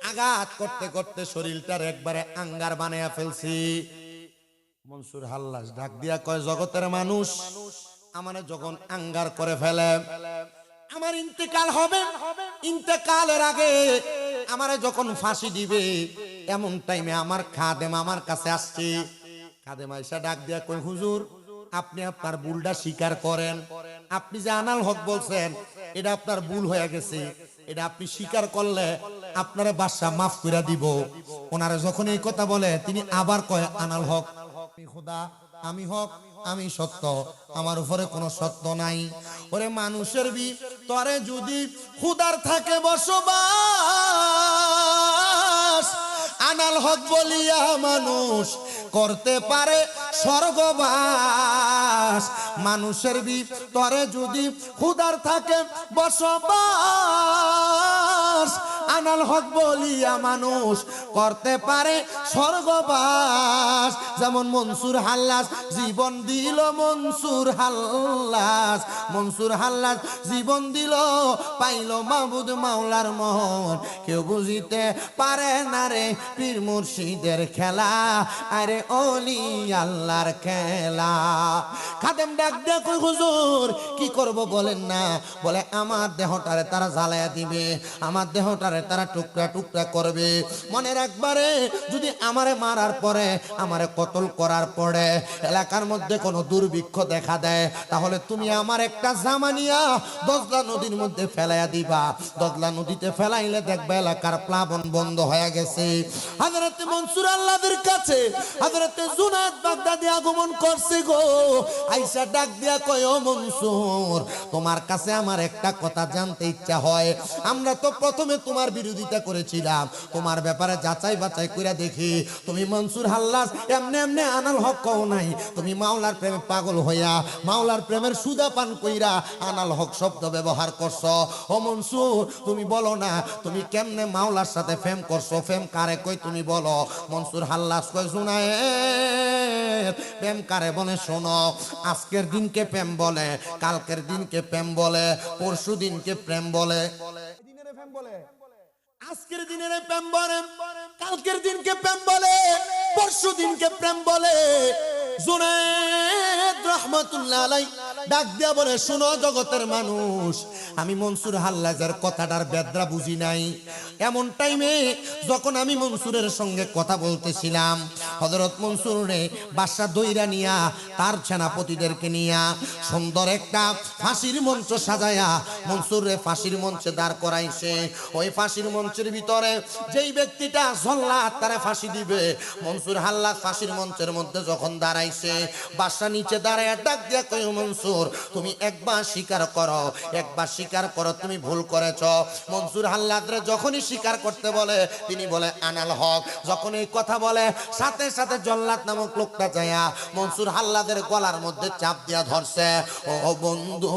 আঘাত করতে করতে শরীরটার একবারে আঙ্গার বানায়া ফেলছি। মনসুর হাল্লাস ডাক দিয়া কয়, জগতের মানুষ আমারে যখন আঙ্গার করে ফেলে, আমার ইন্তেকাল হবে, ইন্তেকালের আগে আমারে যখন ফাঁসি দিবে, এমন টাইমে আমার খাদেম আমার কাছে আসছে। খাদেম আইসা ডাক দিয়া কয়, হুজুর আপনি আপনার ভুলটা স্বীকার করেন। আপনি যে আনাল হক বলছেন এটা আপনার ভুল হয়ে গেছে, এটা আপনি স্বীকার করলে আপনারে বাদশা মাফ করে দিব। ওনারে যখন এই কথা বলে, তিনি আবার কয়, আনাল হক খোদা, আমি হক, আমি সত্য, আমার উপরে কোনো সত্য নাই। ওরে মানুষের তরে যদি খুদার থাকে বসবাস, আনাল হক বলিয়া মানুষ করতে পারে স্বর্গবাস। মানুষের তরে যদি খুদার থাকে বসবাস, আনাল হক বলিয়া মানুষ করতে পারে স্বর্গবাস। যেমন মনসুর হাল্লাস জীবন দিল, মনসুর হাল্লাস, মনসুর হাল্লাস জীবন দিল, পাইল মাহবুদ মাওলার মোহন। কেউ বুঝিতে পারে না রে পীর মুর্শিদের খেলা, আরে ওলি আল্লাহর খেলা। খাদেম ডাক দেখো, হুজুর কি করব বলেন না? বলে আমার দেহটারে তারা জ্বালায়া দিবে, আমার দেহটারে তারা টুকরা টুকরা করবে। মনে রাখবারে, যদি আমারে মারার পরে, আমারে কতল করার পরে এলাকার মধ্যে কোনো দুর্ভিক্ষ দেখা দেয়, তাহলে তুমি আমার একটা জামা নিয়া দজলা নদীর মধ্যে ফেলাইয়া দিবা। দজলা নদীতে ফেলাইলে দেখবে এলাকার প্লাবন বন্ধ হয়ে গেছে। হযরত মনসুর আল্লাহর কাছে হযরত জুনায়েদ বাগদাদি আগমন করছে গো। আইসা ডাক দিয়া কয়, ও মনসুর, তোমার কাছে আমার একটা কথা জানতে ইচ্ছা হয়। আমরা তো প্রথমে তোমার বিরোধিতা করেছিলাম, তোমার ব্যাপারে যাচাই বাছাই করে দেখি তুমি মনসুর হাল্লাস এমনি এমনি আনাল হক কও নাই, তুমি মাওলার প্রেমে পাগল হইয়া মাওলার প্রেমের সুদা পান কইরা আনাল হক শব্দ ব্যবহার করছো। ও মনসুর, তুমি বলো না তুমি কেমনে মাওলার সাথে প্রেম করছো? প্রেম কারে কই তুমি বলো। মনসুর হাল্লাস কয়, জুনায়েদ প্রেম কারে বলে শোনো। আজকের দিনকে প্রেম বলে, কালকের দিনকে প্রেম বলে, পরশু দিনকে প্রেম বলে। আজকের দিনের প্রেম বলে, কালকের দিনকে প্রেম বলে, পরশু দিনকে প্রেম বলে। জুনায়েদ রাহমাতুল্লাহ আলাইহি ডাক দিয়া বলে, শোনো জগতের মানুষ, আমি মনসুর হাল্লাজের কথাটার বেদরা বুঝি নাই। এমন টাইমে যখন আমি মনসুরের সঙ্গে কথা বলতেছিলাম, হযরত মনসুরে বাদশা দইরা নিয়া তার সেনাপতিদেরকে নিয়া সুন্দর একটা ফাঁসির মঞ্চ সাজায়া মনসুরে ফাঁসির মঞ্চে দাঁড় করাইছে। ওই ফাঁসির মঞ্চের ভিতরে যেই ব্যক্তিটা জল্লাদ তারে ফাঁসি দিবে, মনসুর হাল্লাজ ফাঁসির মঞ্চের মধ্যে যখন দাঁড়াইছে, বাদশা নিচে দাঁড়ায় ডাক দিয়া কয়, মনসুর তুমি একবার স্বীকার করো, একবার স্বীকার করো তুমি ভুল করেছ। মনসুর হাল্লাদরে যখনই স্বীকার করতে বলে, তিনি বলে আনাল হক। যখন এই কথা বলে, সাথে সাথে জল্লাদ নামক লোকটা যায়া মনসুর হাল্লাদের গলার মধ্যে চাপ দিয়া ধরছে। ও বন্ধু,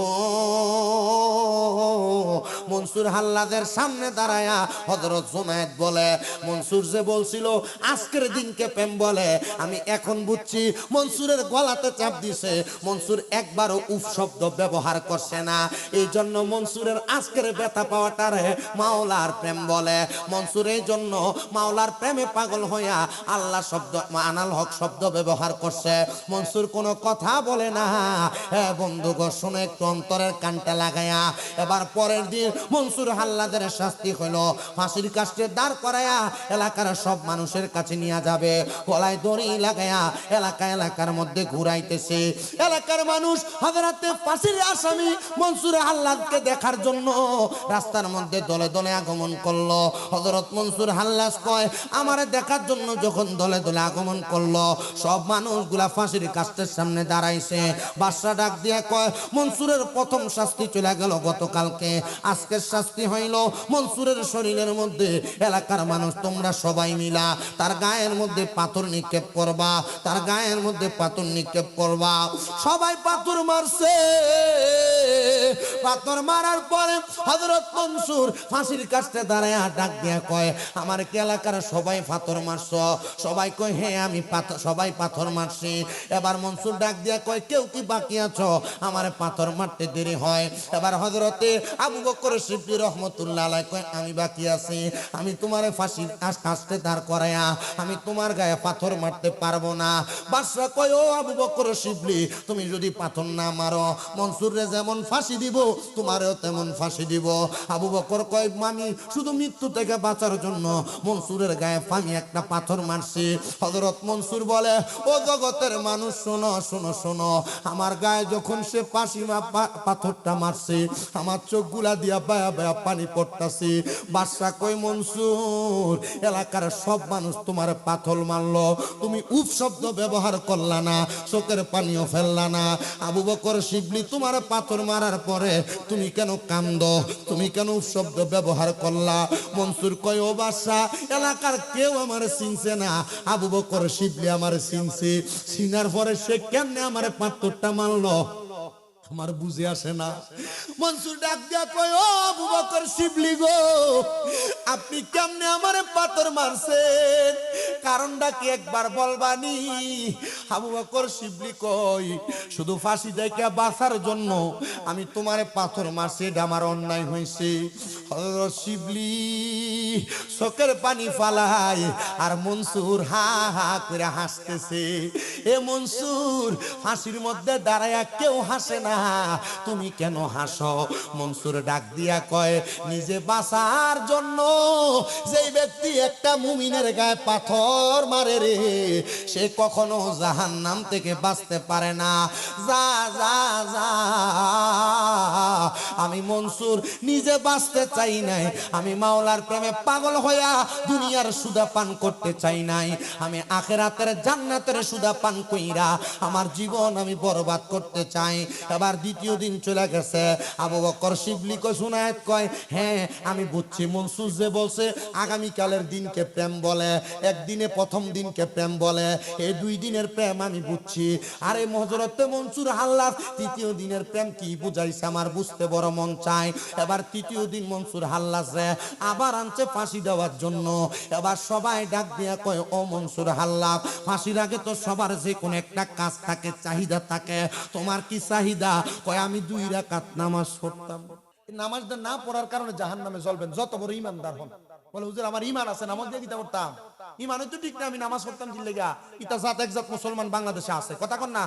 মনসুর হাল্লাদের সামনে দাঁড়ায়া হযরত জুনায়েদ বলে, মনসুর যে বলছিল আজকের দিনকে প্রেম বলে, আমি এখন বুঝছি মনসুরের গলাতে চাপ দিছে। মনসুর একবারও উফ শব্দ ব্যবহার করছে না, এই জন্য মনসুরের আজকের ব্যথা পাওয়াটারে মাওলার প্রেম বলে। মনসুর এই জন্য মাওলার প্রেমে পাগল হইয়া আল্লাহ শব্দ আনাল হক শব্দ ব্যবহার করছে। মনসুর কোনো কথা বলে না। বন্ধুগণ শুনে একটু অন্তরের কানটা লাগায়া, এবার পরের দিন মনসুর হাল্লাদের শাস্তি হইল ফাঁসির কাস্টে দাঁড় করায়া এলাকার সব মানুষের কাছে নিয়ে যাবে। গলায় দড়ি লাগায়া এলাকার মধ্যে ঘুরাইতেছে। এলাকার মানুষ হযরতে ফাঁসির আসামি মনসুর হাল্লাজকে দেখার জন্য রাস্তার মধ্যে দলে দলে আগমন করলো। হযরত মনসুর হাল্লাজ কয় আমারে দেখার জন্য যখন দলে দলে আগমন করলো, সব মানুষগুলা ফাঁসির কাস্টের সামনে দাঁড়াইছে। বাদশা ডাক দিয়া কয় মনসুরের প্রথম শাস্তি চলে গেল গতকালকে, আজকের শাস্তি হইল মনসুরের শরীরের মধ্যে এলাকার মানুষ তোমরা সবাই মিলা তার গায়ের মধ্যে পাথর নিক্ষেপ করবা, তার গায়ের মধ্যে পাথর নিক্ষেপ করবা। সবাই পাথর মারছে। পাথর মারার পরে হযরত মনসুর ফাঁসির কাছে দাঁড়ায় ডাক দিয়া কয় আমার কি এলাকার সবাই পাথর মারছো? সবাই কয় হ্যাঁ আমি সবাই পাথর মারছি। এবার মনসুর ডাক দিয়া কয় কেউ কি বাকি আছো? আমার পাথর মারতে দেরি হয়। এবার হযরতে আবু বকর সিদ্দিক রহমাতুল্লাহ আলাইহি কয় আমি বাকি আছি, আমি তোমারে ফাঁসির কাছে দাঁড় করায়া আমি তোমার গায়ে পাথর মারতে পারবো না। বাদশা কয় ও আবু বকর সিদ্দিক তুমি যদি পাথর না মারো মনসুরে যেমন ফাঁসি দিব তোমারও তেমন ফাঁসি দিব। আবু বকর কয় আমি শুধু মৃত্যু থেকে বাঁচার জন্য মনসুরের গায়ে আমি একটা পাথর মারছি। হযরত মনসুর বলে ও জগতের মানুষ শোনো শোনো শোনো, আমার গায়ে যখন সে পাথরটা মারছে আমার চোখগুলা দিয়া বায়া বায়া পানি পড়তাছে। বাদশা কয় মনসুর এলাকার সব মানুষ তোমার পাথর মারলো, তুমি উফ শব্দ ব্যবহার করলা না, চোখের পানিও ফেললা না। আবু বকর সিদ্দিক তোমার পাথর মারার পরে তুমি কেন কান্দো, তুমি কেন উফ শব্দ ব্যবহার করলা? মনসুর কয় ও বাদশা এলাকার কেউ আমার চিনছে না, আবু বকর সিদ্দিক আমার চিনছে, চিনার পরে সে কেমনে আমার পাথরটা মারলো আমার বুঝে আসে না। মনসুর ডাক দিয়া কয় ও আবু বকর সিদ্দিক গো আপনি কেমনে আমারে পাথর মারছেন, কারণটা কি একবার বলবানি? আবু বকর সিদ্দিক কয় শুধু ফাঁসি দেখে বাঁচার জন্য আমি তোমারে পাথর মারছি, এটা আমার অন্যায় হয়েছে। হযরত সিদ্দিক চোখের পানি ফালায় আর মনসুর হা হা করে হাসতেছে। এ মনসুর ফাঁসির মধ্যে দাঁড়ায়া কেউ হাসে না, তুমি কেন হাসো? মনসুর ডাক দিয়া কয় নিজে বাঁচার জন্য যেই ব্যক্তি একটা মুমিনের গায়ে পাথর মারে রে সে কখনো জাহান্নাম থেকে বাঁচতে পারে না। যা যা যা আমি মনসুর নিজে বাঁচতে চাই নাই, আমি মাওলার প্রেমে পাগল হইয়া দুনিয়ার সুদা পান করতে চাই নাই, আমি আখিরাতের জান্নাতের সুদা পান কইরা আমার জীবন আমি বরবাদ করতে চাই। এবার দ্বিতীয় দিন চলে গেছে। আবু বকর সিদ্দিক শুনায়েত কয় হ্যাঁ আমি বুঝছি মনসুর যে বলছে আগামীকালের দিনকে প্রেম বলে, একদিনে প্রথম দিনকে প্রেম বলে, এই দুই দিনের প্রেম আমি বুঝছি। আরে হযরতে মনসুর হাল্লাজ তৃতীয় দিনের প্রেম কি বুঝাইছে আমার বুঝতে বড় মন চায়। এবার তৃতীয় দিন মনসুর হাল্লাজে আবার আনছে ফাঁসি দেওয়ার জন্য। এবার সবাই ডাক দিয়া কয় ও মনসুর হাল্লাজ ফাঁসির আগে তো সবার যে কোনো একটা কাজ থাকে, চাহিদা থাকে, তোমার কি চাহিদা? কয় আমি 2 রাকাত নামাজ পড়তাম। নামাজটা না পড়ার কারণে জাহান্নামে জ্বলবেন যত বড় ঈমানদার হন। বলে হুজুর আমার ঈমান আছে, নামাজ দিয়ে কিতা করতাম? ঈমানই তো ঠিক না, আমি নামাজ পড়তাম কি লাগা? ইতা জাত একজাত মুসলমান বাংলাদেশে আছে, কথা কন না?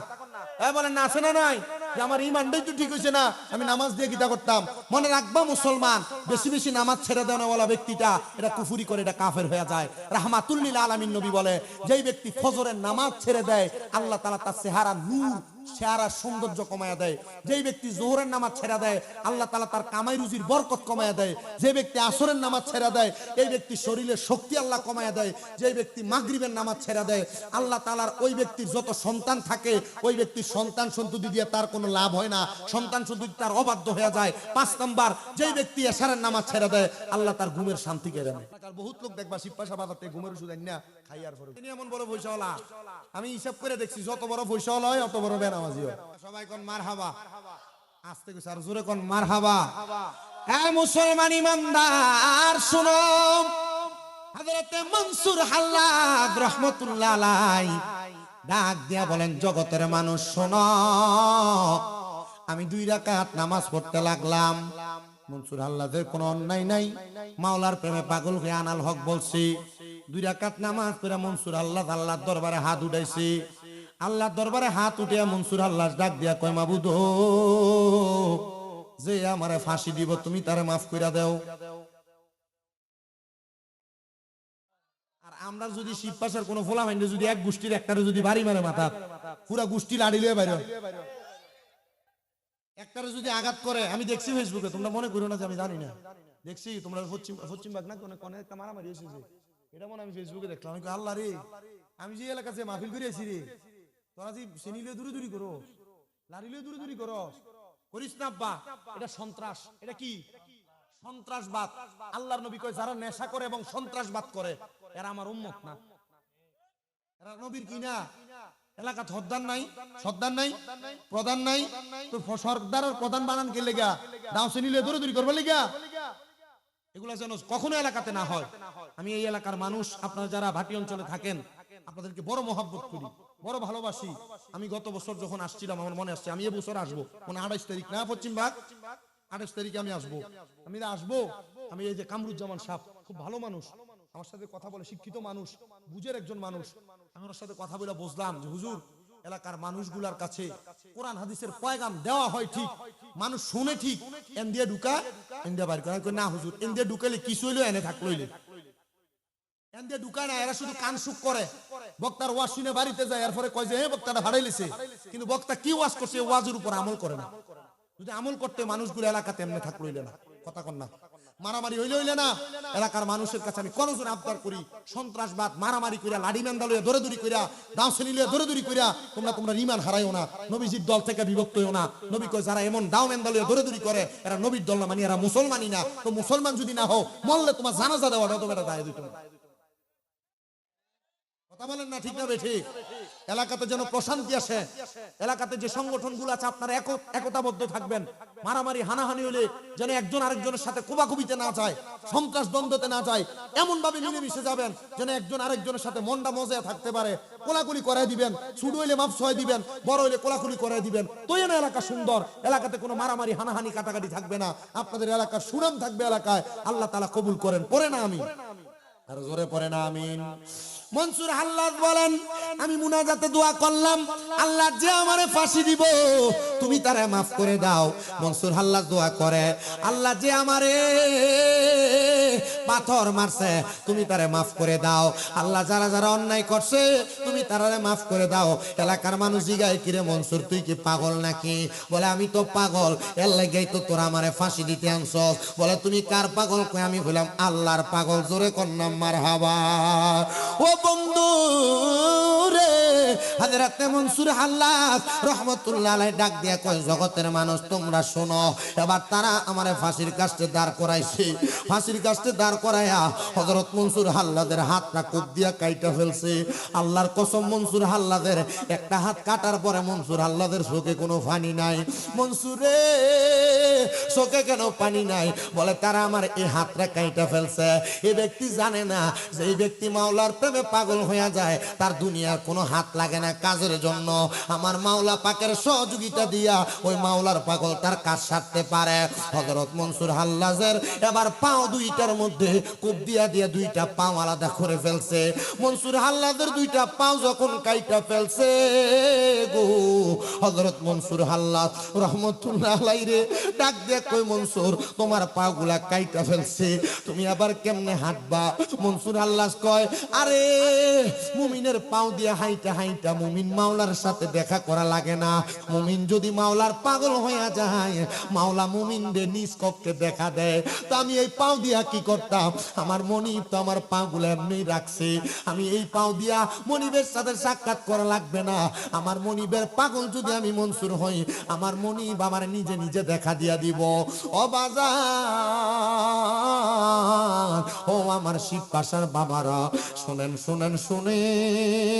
বলেন না আছে না নাই? যে আমার ঈমানটাই তো ঠিক হইছে না, আমি নামাজ দিয়ে কিতা করতাম? মনে রাখবা মুসলমান বেশি বেশি নামাজ ছেড়ে দেওয়ালা ব্যক্তিটা এটা কুফরি করে, এটা কাফের হয়ে যায়। রাহমাতুল লিল আলামিন নবী বলে যেই ব্যক্তি ফজরের নামাজ ছেড়ে দেয় আল্লাহ তাআলা তার চেহারা নূর চেহারা সৌন্দর্য কমায়া দেয়। যেই ব্যক্তি যোহরের নামাজ ছেড়ে দেয় আল্লাহ তাআলা তার কামাই রুজির বরকত কমায়া দেয়। যে ব্যক্তি আসরের নামাজ ছেড়ে দেয় এই ব্যক্তি শরীরের শক্তি আল্লাহ কমায়া দেয়। যে ব্যক্তি মাগরিবের নামাজ ছেড়ে দেয় আল্লাহ তাআলার ওই ব্যক্তির যত সন্তান থাকে ওই ব্যক্তির সন্তান সন্ততি দিয়ে তার কোনো লাভ হয় না, সন্তান সন্ততি তার অবাধ্য হয়ে যায়। 5 নাম্বার যেই ব্যক্তি এশারের নামাজ ছেড়ে দেয় আল্লাহ তার ঘুমের শান্তি কেড়ে নেয়। বহুত লোক দেখবা শিবপাশা বাজাতে ঘুমের ওষুধ না খাইয়ার পরে তিনি এমন বড় পয়সাওয়ালা, আমি হিসাব করে দেখছি যত বড় পয়সাওয়ালা হয় অত বড় বেনামাজিও। সবাই কোন মারহাবা, আস্তে কইছে আর জোরে কোন মারহাবা। এ মুসলমান ইমানদার শুনো, হযরতে মনসুর হাল্লাজ রাহমাতুল্লাহ আলাইহি ডাক দিয়া বলেন জগতের মানুষ শোনো, আমি 2 রাকাত নামাজ পড়তে লাগলাম। মনসুর হাল্লাজের কোনো অন্যায় নাই, মাওলার প্রেমে পাগল হয়ে আনাল হক বলছি। 2 রাকাত নামাজ পড়ে মনসুর হাল্লাজ আল্লাহর দরবারে হাত উঠাইছে। আল্লাহর দরবারে হাত উঠিয়া মনসুর হাল্লাজ ডাক দিয়া কয় মাবুদ যে আমারে ফাঁসি দিব তুমি তারে মাফ কইরা দাও। আর আমরা যদি শিবপাশার কোনো ফোলা মাইন্ডে যদি এক গোষ্ঠীর একটারে যদি বাড়ি মারে মাথা পুরা গোষ্ঠী লাড়ি লয়ে বাইরে একটারে যদি আঘাত করে, আমি দেখছি ফেসবুকে, তোমরা মনে করো না যে আমি জানি না, দেখছি তোমরা পশ্চিম বাগ না কোনে একটা মারামারি হয়েছে, এটা মনে আমি ফেসবুকে দেখলাম। আমি আল্লাহ রে, আমি যে এলাকাতে মাহফিল করে আছি রে, তোরা যে চিনিলে দূরে দূরি করো, লারিলে দূরে দূরি করো, করিস না আব্বা, এটা সন্ত্রাস। এটা কি? সন্ত্রাসবাদ। আল্লাহর নবী কয় যারা নেশা করে এবং সন্ত্রাসবাদ করে এরা আমার উম্মত না, এরা নবীর কি না। এলাকা সর্দার নাই, সর্দার নাই, প্রধান নাই, তো সর্দার আর প্রধান বানান কে লেগা? দাও চিনিলে দূরে দূরি করবে লেগা? এগুলা যেন কখনো এলাকাতে না হয়। আমি এই এলাকার মানুষ, আপনারা যারা ভাটি অঞ্চলে থাকেন, আপনাদেরকে বড় মহব্বত করি, বড় ভালোবাসি। আমি গত বছর যখন আসছিলাম, আমার মনে আসছে আমি এ বছর আসবো, মানে 28 তারিখ না পশ্চিম বাগ, 28 তারিখে আমি আসবো। আমি এই যে কামরুজ্জামান সাহেব, খুব ভালো মানুষ, আমার সাথে কথা বলে, শিক্ষিত মানুষ, বুঝের একজন মানুষ। আমি ওর সাথে কথা বলে বুঝলাম যে হুজুর, এলাকার মানুষগুলার কাছে কোরআন হাদিসের পয়গাম দেওয়া হয় ঠিক, মানুষ শুনে ঠিক, এন দিয়ে ঢুকা এন দিয়ে বাইর করে না হুজুর, এন দিয়ে ঢুকালে কিছু হইলো, এনে থাকলো এন দিয়ে ঢুকায় না, এরা শুধু কান সুখ করে। বক্তার ওয়াজ শুনে বাড়িতে যায়, এরপরে কয় যে হে বক্তাটা হারাইলেছে, কিন্তু বক্তা কি ওয়াজ করছে ওয়াজের উপর আমল করে না। যদি আমল করতে মানুষগুলো এলাকাতে এমনি থাকলো হইলে না, কথা কন না, মারামারি হইলে না। এলাকার মানুষের কাছে আমি কোনজন আবদার করি, সন্ত্রাসবাদ মারামারি কইরা, লাঠি মেন্দা লইয়া দৌড়াদৌড়ি কইরা, দাওসেনি লইয়া দৌড়াদৌড়ি কইরা তোমরা ঈমান হারাইও না, নবীজির দল থেকে বিভক্ত হইও না। নবী কয় যারা এমন দাও মেন্দা লইয়া দৌড়াদৌড়ি করে এরা নবীর দল না, মানে এরা মুসলমানই না। তো মুসলমান যদি না হও, মরলে তোমার জানাজা দেওয়াটা তো বেটা দায় দিত না। কথা বলেন না, ঠিক না বেঠিক? এলাকাতে যেন প্রশান্তি আসে, এলাকাতে যে সংগঠনগুলো আছে আপনারা একতাবদ্ধ থাকবেন। মারামারি হানাহানি হলে যেন একজন আরেকজনের সাথে কোবাকুবিতে না যায়, সন্ত্রাস দ্বন্দ্বতে না যায়, এমন ভাবে মিলেমিশে যাবেন যেন একজন আরেকজনের সাথে মনটা মজা থাকতে পারে। কোলাকুলি করাই দিবেন, ছোট হইলে মাপ সহায় দিবেন, বড় হইলে কোলাকুলি করাই দিবেন, তোই না এলাকা সুন্দর। এলাকাতে কোনো মারামারি হানাহানি কাটাকাটি থাকবে না, আপনাদের এলাকার সুনাম থাকবে এলাকায়। আল্লাহ তাআলা কবুল করেন, পড়ে না আমি আর জোরে পড়ে না আমিন। মনসুর হাল্লাদ বলেন, আমি মুনাজাতে দোয়া করলাম, আল্লাহ যে আমারে ফাঁসি দিব তুমি তারে মাফ করে দাও। মনসুর হাল্লাদ দোয়া করে, আল্লাহ যে আমারে পাথর মারছে তুমি তারে মাফ করে দাও। আল্লাহ যারা যারা অন্যায় করছে তুমি তারে মাফ করে দাও। এলাকার মানুষ জিগায়, কিরে মনসুর তুই কি পাগল নাকি? বলে আমি তো পাগল, এর লাগেই তো তোরা আমারে ফাঁসি দিতে আনছস। বলে তুমি কার পাগল? কই আমি বললাম আল্লাহর পাগল। জোরে কন্নাম মারহাবা। ও বন্ধু রে, হযরত মনসুর হাল্লাদ রাহমাতুল্লাহ আলাইহি ডাক দিয়া কয়, জগতের মানুষ তোমরা শোনো, এবার তারা আমারে ফাঁসির কাস্টে দাঁড় করাইছে। ফাঁসির কাস্টে দাঁড় করাইয়া হযরত মনসুর হাল্লাদের হাতটা কোপ দিয়া কাইটা ফেলছে। আল্লাহর কসম, মনসুর হাল্লাদের একটা হাত কাটার পরে মনসুর হাল্লাদের চোখে কোনো পানি নাই। মনসুরে চোখে কেন পানি নাই? বলে তারা আমার এই হাতটা কাইটা ফেলছে। এই ব্যক্তি জানে না যে এই ব্যক্তি মাওলার প্রেমে পাগল হয়ে যায়, তার দুনিয়ার কোনো হাত লাগে না কাজের জন্য। আমার মাওলা পাকের সহযোগিতা দিয়া ওই মাওলার পাগল তার কাজ সারতে পারে। হযরত মনসুর হাল্লাজের এবার পাও দুইটার মধ্যে কোপ দিয়া দিয়া দুইটা পাও আলাদা করে ফেলছে। মনসুর হাল্লাদের দুইটা পাও যখন কাইটা ফেলছে গো, হযরত মনসুর হাল্লাদ রাহমাতুল্লাহ আলাইহি রে ডাক দিয়ে কই, মনসুর তোমার পাগুলা কাইটা ফেলছে, তুমি আবার কেমনে হাঁটবা? মনসুর হাল্লাদ কয়, আরে মুমিনের পাও দিয়ে হাইটা হাইটা মুমিন মাওলার সাথে দেখা করা লাগে না। মুমিন যদি মাওলার পাগল হয়ে যায়, মাওলা মুমিনদের নিজ কক্ষে দেখা দেয়। তো আমি এই পাও দিয়া কি করতাম? আমার মনিব তো আমার পাগুলো এমনি রাখছে, আমি এই পাও দিয়া মনিবের সাথে সাক্ষাৎ করা লাগবে না। আমার মনিবের পাগল যদি আমি মনসুর হই, আমার মনিব আমার নিজে নিজে দেখা দিয়া দিব। ও বাজার, ও আমার শিব পাশার বাবারা, শুনেন শুনেন শুনেন,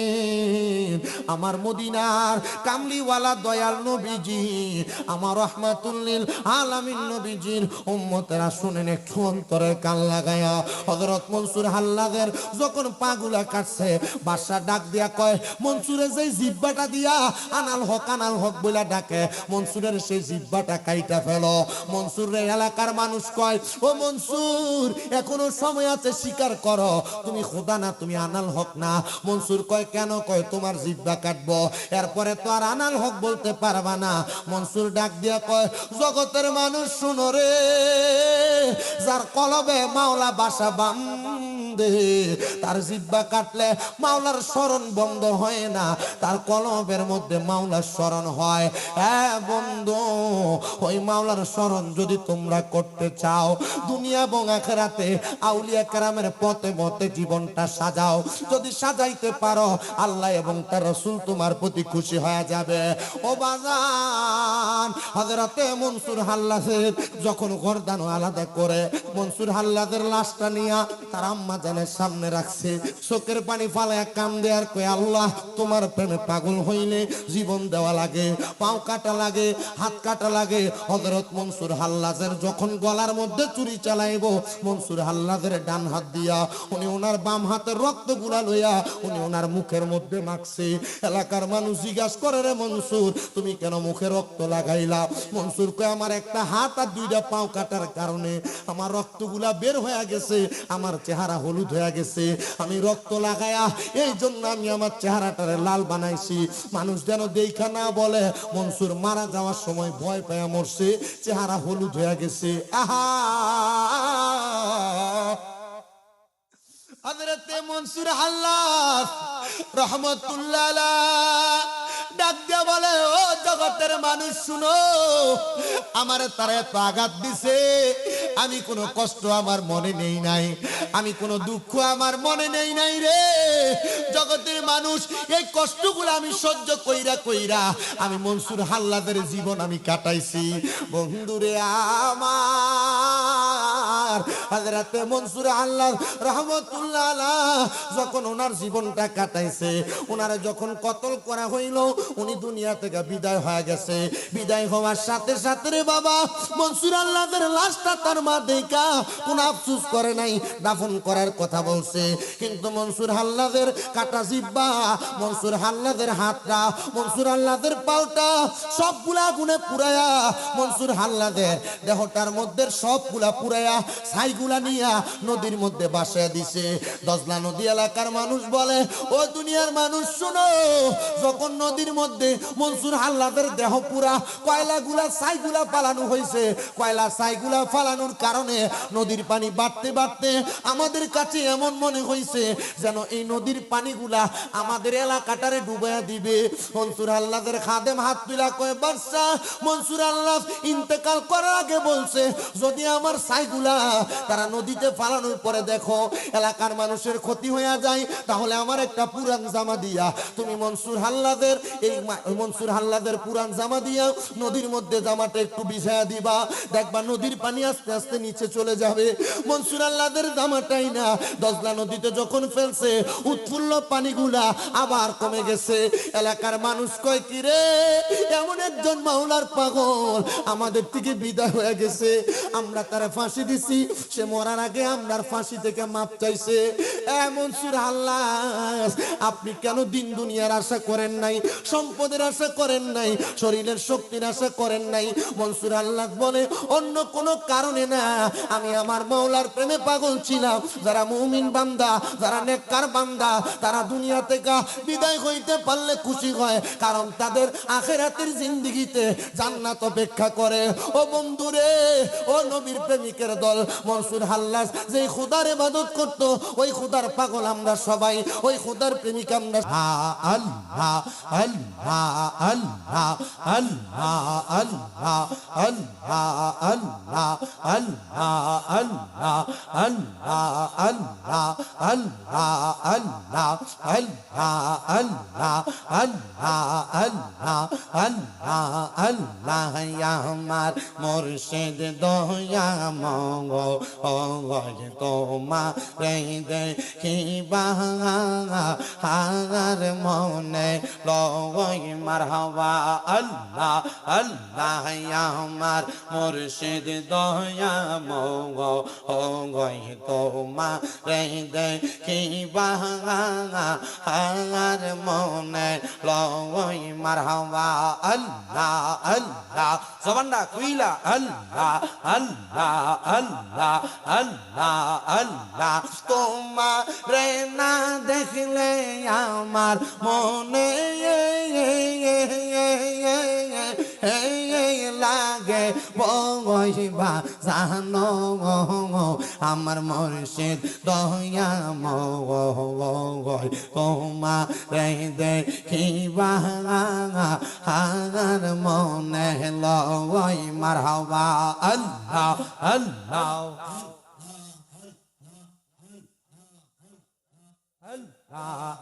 আমার মদিনার কামলিওয়ালা দয়াল নবীজি, আমার রহমাতুল লিল আলামিন নবীজির উম্মতেরা শুনেন একটু অন্তরে কান লাগায়া। হযরত মনসুর হাল্লাদের যখন পাগুলা কাটছে, বাদশা ডাক দিয়া কয়, মনসুরের যে জিহ্বাটা দিয়া আনাল হক বইলা ডাকে, মনসুরের সেই জিহ্বাটা কাইটা ফেলো। মনসুরের এলাকার মানুষ কয়, ও মনসুর এখনো সময় আছে, স্বীকার করো তুমি খোদা না, তুমি আনাল হক না। মনসুর কয়, কেন? কয় তোমার জিহ্বা কাটবো, এরপরে তো আর আনাল হক বলতে পারবা না। মনসুর ডাক দিয়া কয়, জগতের মানুষ শুনো রে, যার কলবে মাওলা বাসা বন্দে তার জিহ্বা কাটলে মাওলার স্মরণ বন্ধ হয় না, তার কলবের মধ্যে মাওলার স্মরণ হয়। হ্যাঁ বন্ধু, ওই মাওলার স্মরণ যদি তোমরা করতে চাও, দুনিয়া এবং আখিরাতে আউলিয়া কেরামের পথে পথে জীবনটা সাজাও। যদি সাজাইতে পারো, আল্লাহ এবং তার রাসূল তোমার প্রতি খুশি হয়ে যাবে। ও বাজান, হযরতে মনসুর হাল্লাজের যখন গর্দান আলাদা করে মনসুর হাল্লাজের লাশটা নিয়ে তার আম্মা জানের সামনে রাখছে, চোখের পানি ফালায় কান্দে আর কয়, আল্লাহ তোমার প্রেমে পাগল হইলে জীবন দেওয়া লাগে, পাও কাটা লাগে, হাত কাটা লাগে। হযরত মনসুর হাল্লাজের যখন গলার মধ্যে চুরি চালাইব, মনসুর হাল্লাজের ডান হাত দিয়া উনি ওনার বাম হাতের রক্ত গুলা লইয়া উনি ওনার মুখের মধ্যে মাখছে। এলাকার মানুষ জিজ্ঞাসা করে, রে মনসুর তুমি কেন মুখে রক্ত লাগাইলা? মনসুর কয়, আমার একটা হাত আর দুইটা পাও কাটার কারণে আমার রক্তগুলা বের হয়ে গেছে, আমার চেহারা হলুদ হয়ে গেছে, আমি রক্ত লাগায়া এই জন্য আমি আমার চেহারাটারে লাল বানাইছি, মানুষ যেন দেখা না বলে মনসুর মারা যাওয়ার সময় ভয় পায়া মরছে, চেহারা হলুদ হয়ে গেছে। আহা, হযরতে মনসুর হাল্লাজ রহমাতুল্লাহ আলাইহি ডাক দিয়া বলে, ও জগতের মানুষ শুনো, আমার তারা এত আঘাত দিছে, আমি কোনো কষ্ট আমার মনে নেই নাই, আমি কোনো দুঃখ আমার মনে নেই নাই রে। জগতের মানুষ, এই কষ্টগুলো আমি সহ্য কইরা কইরা আমি মনসুর হাল্লাজের জীবন আমি কাটাইছি। বন্ধুরে আমার, হযরতে মনসুর হাল্লাজ রাহমাতুল্লাহ আলাইহি যখন ওনার জীবনটা কাটাইছে, ওনারে যখন কতল করা হইল, উনি দুনিয়া থেকে বিদায় হয়ে গেছে। বিদায় হওয়ার সাথে সাথে রে বাবা, মনসুর হাল্লাজের লাশটা তার মা দেখা কোন আফসোস করে নাই, দাফন করার কথা বলছে। কিন্তু মনসুর হাল্লাজের কাটা জিহ্বা, মনসুর হাল্লাজের হাতটা, মনসুর হাল্লাজের পাওটা সবগুলা আগুনে পুরায়া মনসুর হাল্লাজের দেহটার মধ্যে সবগুলা পুরায়া ছাইগুলা নিয়া নদীর মধ্যে বাসায় দিছে। দজলা নদী এলাকার মানুষ বলে, ও দুনিয়ার মানুষ শুনো, যখন নদীর মধ্যে মনসুর হাল্লাজের দেহ পুরা কয়লাগুলা ছাইগুলা ফালানো হয়েছে, কয়লা ছাইগুলা ফালানোর কারণে নদীর পানি বাড়তে বাড়তে আমাদের কাছে এমন মনে হয়েছে যেন এই নদীর পানিগুলা আমাদের এলাকাটারে ডুবাইয়া দিবে। মনসুর হাল্লাজের খাদেম হাত তুলা কয়, বাদশা, মনসুর হাল্লাজ ইন্তেকাল করার আগে বলছে, যদি আমার ছাইগুলা তারা নদীতে ফালানোর পরে দেখো এলাকার মানুষের ক্ষতি হয়ে যায়, তাহলে আমার একটা পুরান জামা দিয়া তুমি মনসুর হাল্লাজের মনসুর হাল্লাজের পুরান জামা দিয়া নদীর মধ্যে জামাটা একটু বিছায়া দিবা, দেখবা নদীর পানি আস্তে আস্তে নিচে চলে যাবে। মনসুর হাল্লাজের জামাটাই না দজলা নদীতে যখন ফেলছে, উৎফুল্ল পানিগুলা আবার কমে গেছে। এলাকার মানুষ কয়, কি রে, এমন একজন মাওলার পাগল আমাদের থেকে বিদায় হয়ে গেছে, আমরা তারে ফাঁসি দিছি, সে মরার আগে আমরার ফাঁসি থেকে মাপ চাইছে। মনসুর হাল্লাজ, আপনি কেন দিন দুনিয়ার আশা করেন নাই, সম্পদের আশা করেন নাই, শরীরের শক্তির আশা করেন নাই? মনসুর হাল্লাজ বলে, অন্য কোনো কারণে না, আমি আমার মাওলার প্রেমে পাগল ছিলাম। যারা মুমিন বান্দা, যারা নেককার বান্দা, তারা দুনিয়া থেকে বিদায় হইতে পারলে খুশি হয়, কারণ তাদের আখিরাতের জিন্দেগিতে জান্নাত অপেক্ষা করে। ও বন্ধুরে, ও নবীর প্রেমিকের দল, মনসুর হাল্লাজ যেই খোদার ইবাদত করত, ওই খোদার পাগল আমরা সবাই, ওই খোদার প্রেমিক আমরা। আল্লাহ আল্লাহ আল্লাহ আল্লাহ আল্লাহ আল্লাহ আল্লাহ আল্লাহ আল্লাহ আল্লাহ আল্লাহ আল্লাহ আল্লাহ আল্লাহ আল্লাহ আল্লাহ আল্লাহ আল্লাহ আমার মুর্শিদ দয়া মঙ্গল তোমার দেখিবা হার মনে লয় মারহাবা। আল্লাহ আল্লাহ আমার মুর্শিদ দয়া মঙ্গল তোমার দেখিবা হার মনে লয় মারহাবা। আল্লাহ আল্লাহ জবানটা কইলা, আল্লাহ আল্লাহ আল্লাহ আল্লাহ আল্লাহ তোমারে না দেখলে আমার মনে লাগে গইবা জানো আমার মুর্শিদ দয়াময় তোমারে দেখিবা আমার মনে লয় মারহাবা আল্লাহ আল্লাহ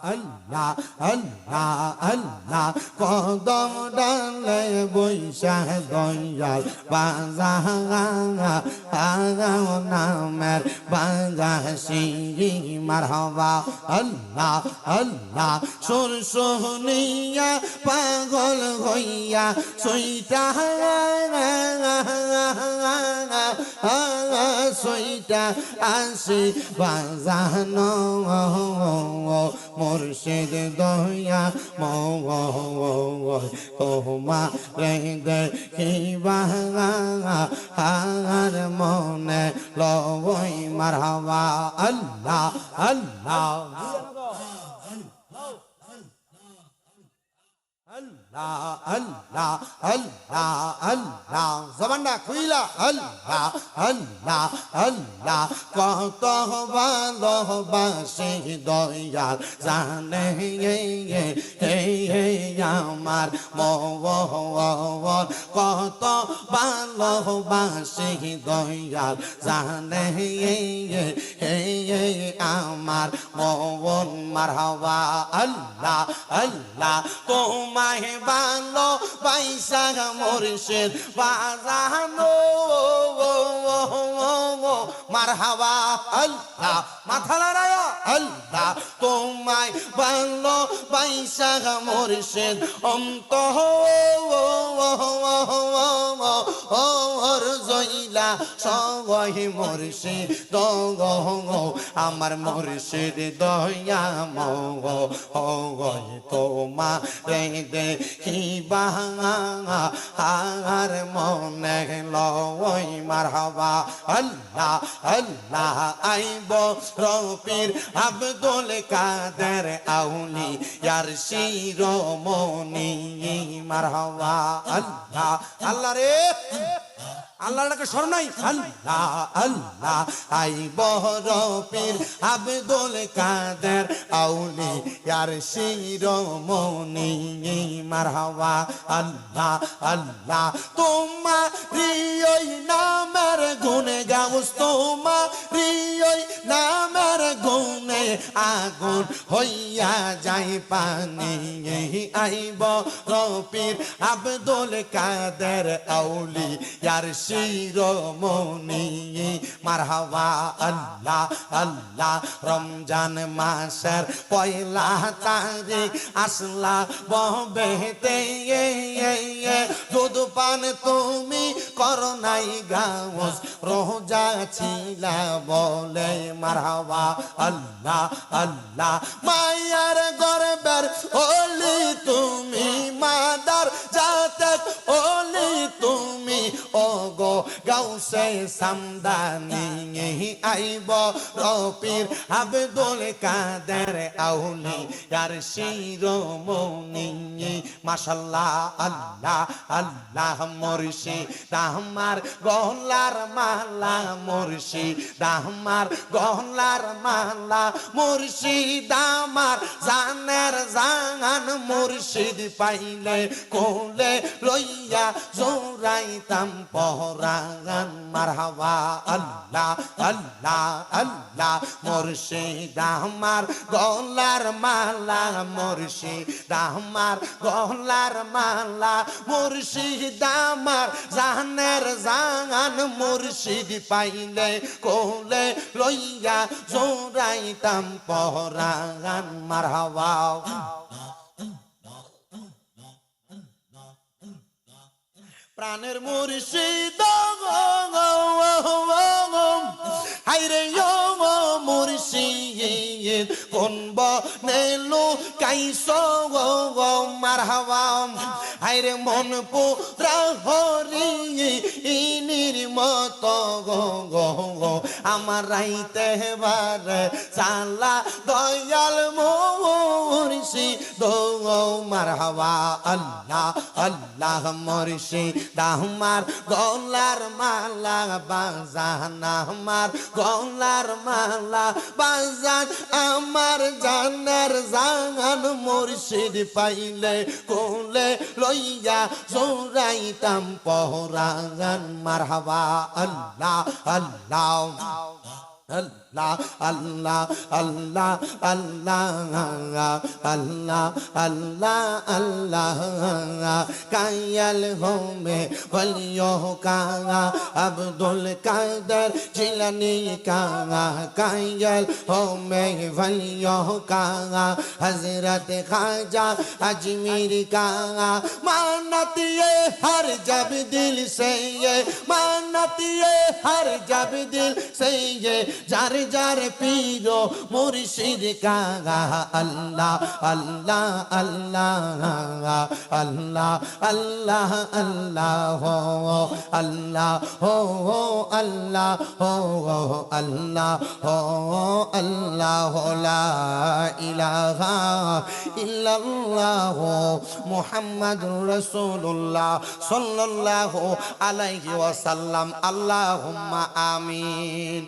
আল্লাহ আল্লাহ আল্লাহ কদম ডালে বৈশা দয়াল বাজা নামের বাজাসি মারহাবা আল্লাহ আল্লাহ সুর শুনিয়া পাগল হইয়া সইটা সইটা আসি বাজানো মুর্শিদ দয়া তোমারে দেখিবা আর মনে লয় মারহাবা আল্লাহ আল্লাহ আল্লাহ আল্লাহ আল্লাহ আল্লাহ জবানটা খুইলা আল্লাহ আল্লাহ আল্লাহ কত ভালোবাসি দয়াল জানে আমার মন কত ভালোবাসি দয়াল জানে আমার মন মারহাবা আল্লাহ আল্লাহ তোমায় ভালো পয়সা মুর্শিদ বাজানো মারহাবা আল্লাহ মাথা লড়ায় আল্লাহ তোমায় ভালো পয়সা মুর্শিদ অন্তর জইলা সগই মুর্শিদ আমার মুর্শিদ দয়াময় তোমারে দেখিবা আর মনে লয় মারহাবা আল্লাহ আল্লাহ আইব রফির আব্দুল কাদের আউলি ইয়ার শিরোমণি মারহাবা আল্লাহ আল্লাহ রে আল্লাহকে স্মরণ নাই আল্লাহ আল্লাহ আইব রফির আব্দুল কাদের আউলি ইয়ার শিরোমণি মারহাবা আল্লাহ আল্লাহ তোমারি ওই নামের গুণে গাউস তোমারি ওই নামের গুণে আগুন হইয়া যায় পানি আইব রফির আব্দুল কাদের আউলি ইয়ার শিরোমণি মারহাবা আল্লাহ আল্লাহ রমজান মাসের পয়লা তারিখ আসলা বহবেতে দুধ পান তুমি করো নাই গাউস রোজা ছিলা বলে মারহাবা আল্লাহ আল্লাহ মায়ার গর্বের ওলি তুমি মাদার জাতের ওলি তুমি ও গো গাউসে সামদানি আইব রফির আব্দুল কাদের আউলি ইয়ার শিরোমণি মাশাআল্লাহ আল্লাহ আল্লাহ মুর্শিদ আমার গলার মালা মুর্শিদ আমার গলার মালা মুর্শিদ আমার জানের জান মুর্শিদ পাইলে কোলে লইয়া জোরাইতাম পরাগান মারহাবা আল্লাহ আল্লাহ আল্লাহ মুর্শিদ আমার গলার মালা মুর্শিদ আমার গলার মালা মুর্শিদ আমার জানের জান মুর্শিদ পাইলে কোলে লইয়া জোরাইতাম পরাগান মারহাবা প্রাণের মুর্শিদ হাইরে মুর্শিদ কোন বনেলো কাইসো মারহাবা হাইরে মন পুরা হরি ইনির মত আমার রাইতে বারে সালা দয়াল মুর্শিদ মারহাবা আল্লাহ আল্লাহ মুর্শিদ আমার গলার মালা বাজান আমার গলার মালা বাজান আমার জানার জান মুর্শিদ পাইলে কোলে লইয়া জোরাইতাম পহরান মারহাবা আল্লাহ আল্লাহ Allah Allah Allah Allah Allah Allah Allah Kayal home waliyo ka Abdul Qadir Jilani ka Kayal home waliyo ka Hazrat Khaja Ajmer ka Manati ye har jab dil se ye Manati ye har jab dil se ye जार जार पीरो मुर्शिद का अल्लाह अल्लाह अल्लाह अल्लाह अल्लाह अल्लाह हो अल्लाह हो अल्लाह हो अल्लाह हो अल्लाह ला इलाहा इल्लल्लाह मुहम्मदुर रसूलुल्लाह सल्लल्लाहु अलैहि वसल्लम अल्लाहुम्मा आमीन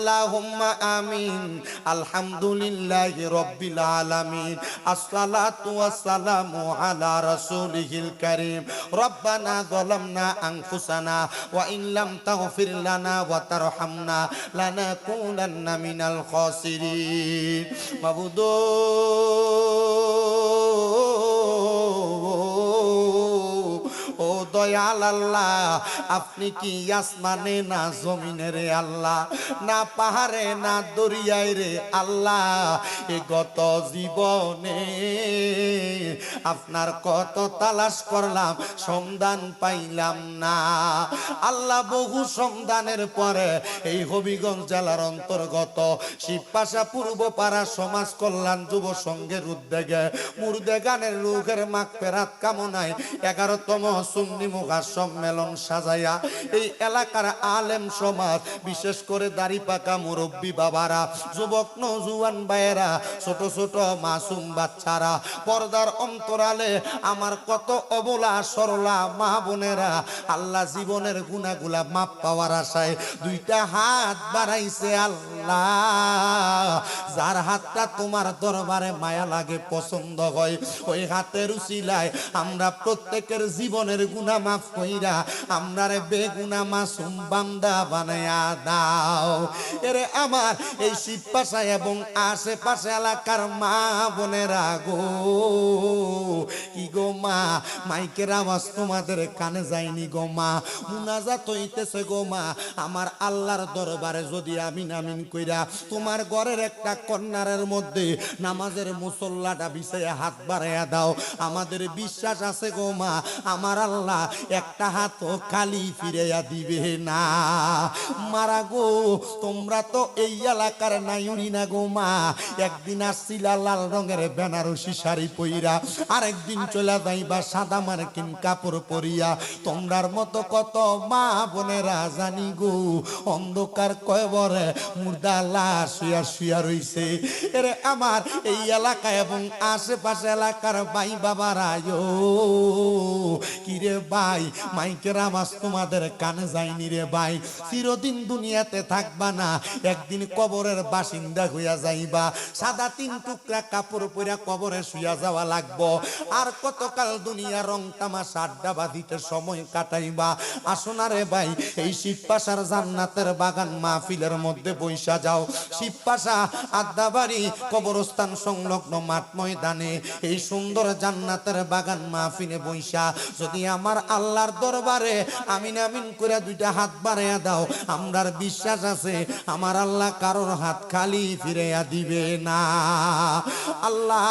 Allahumma amin alhamdulillahi rabbil alamin as-salatu was-salamu ala rasulihil karim rabbana zalamna anfusana wa in lam taghfir lana wa tarhamna lanakunanna minal khasirin mabudu ও দয়াল আল্লাহ আপনি কি আসমানে না জমিনে রে আল্লাহ না পাহাড়ে না দরিয়ায় রে আল্লাহ এ গত জীবনে আপনার কত তালাশ করলাম সন্ধান পাইলাম না আল্লাহ বহু সন্ধানের পরে এই হবিগঞ্জ জেলার অন্তর্গত শিবপাশা পূর্বপাড়া সমাজ কল্যাণ যুব সংঘের উদ্যোগে মুর্দে গানের রুহের মাগফিরাত কামনায় 11তম সুন্নি মুগা সম্মেলন সাজাইয়া এই এলাকার আলেম সমাজ বিশেষ করে দাড়ি পাকা মুরব্বী বাবারা যুবক নওজোয়ান ভাইয়েরা ছোট ছোট মাসুম বাচ্চারা পর্দার অন্তরালে আমার কত অবলা সরলা মা বোনেরা আল্লাহ জীবনের গুনাহগুলা মাপ পাওয়ার আশায় দুইটা হাত বাড়াইছে আল্লাহ যার হাতটা তোমার দরবারে মায়া লাগে পছন্দ হয় ওই হাতের উসিলায় আমরা প্রত্যেকের জীবনের গুনাহ মাফ কইরা আমরারে বেগুনাহ মাসুম বান্দা বানায়া দাও এরে আমার এই শিবপাশা এবং আশেপাশে এলাকার মা বোনেরা গো কি গো মা মাইকের আওয়াজ তোমাদের কানে যায়নি গো মা মুনাজাত হইতেছে গো মা আমার আল্লাহর দরবারে যদি আমিন আমিন কইরা তোমার ঘরের একটা কর্নারের মধ্যে নামাজের মুসল্লাটা বিছাইয়া হাত বাড়াইয়া দাও আমাদের বিশ্বাস আছে গো মা আমার আল্লাহ একটা হাতও খালি ফিরাইয়া দিবে না মারা গো তোমরা তো এই এলাকার নাইউরি না গো মা একদিন আসছিলা লাল রঙের বেনারসি শাড়ি পইরা আরেকদিন চলে যাইবা সাদা মার্কিন কাপড় পরিয়া তোমরার মতো কত মা বোনেরা জানি গো অন্ধকার কয়বরে মুর্দা লাশ শুয়া শুয়া রইছে এরে আমার এই এলাকা এবং আশেপাশে এলাকার ভাই বাবারা কিরে ভাই মাইকের আওয়াজ তোমাদের কানে যায়নি রে ভাই চিরদিন দুনিয়াতে থাকবা না একদিন কবরের বাসিন্দা হইয়া যাইবা সাদা 3 টুকরা কাপড় পরে কবরে শুয়া যাওয়া লাগবো আর কতকাল দুনিয়া রং তামাশা আড্ডা বাঁধিতে সময় কাটাইবা আসো না রে ভাই এই শিবপাশার জান্নাতের বাগান মাহফিলের মধ্যে বইসা যাও শিবপাশা আদ্দাবাড়ি কবরস্থান সংলগ্ন মাঠ ময়দানে এই সুন্দর জান্নাতের বাগান মাহফিলে বইসা যদি আমার আল্লাহর দরবারে আমিন আমিন করে দুইটা হাত বাড়াইয়া দাও আমরার বিশ্বাস আছে আমার আল্লাহ কারোর হাত খালি ফিরাইয়া দিবে না আল্লাহ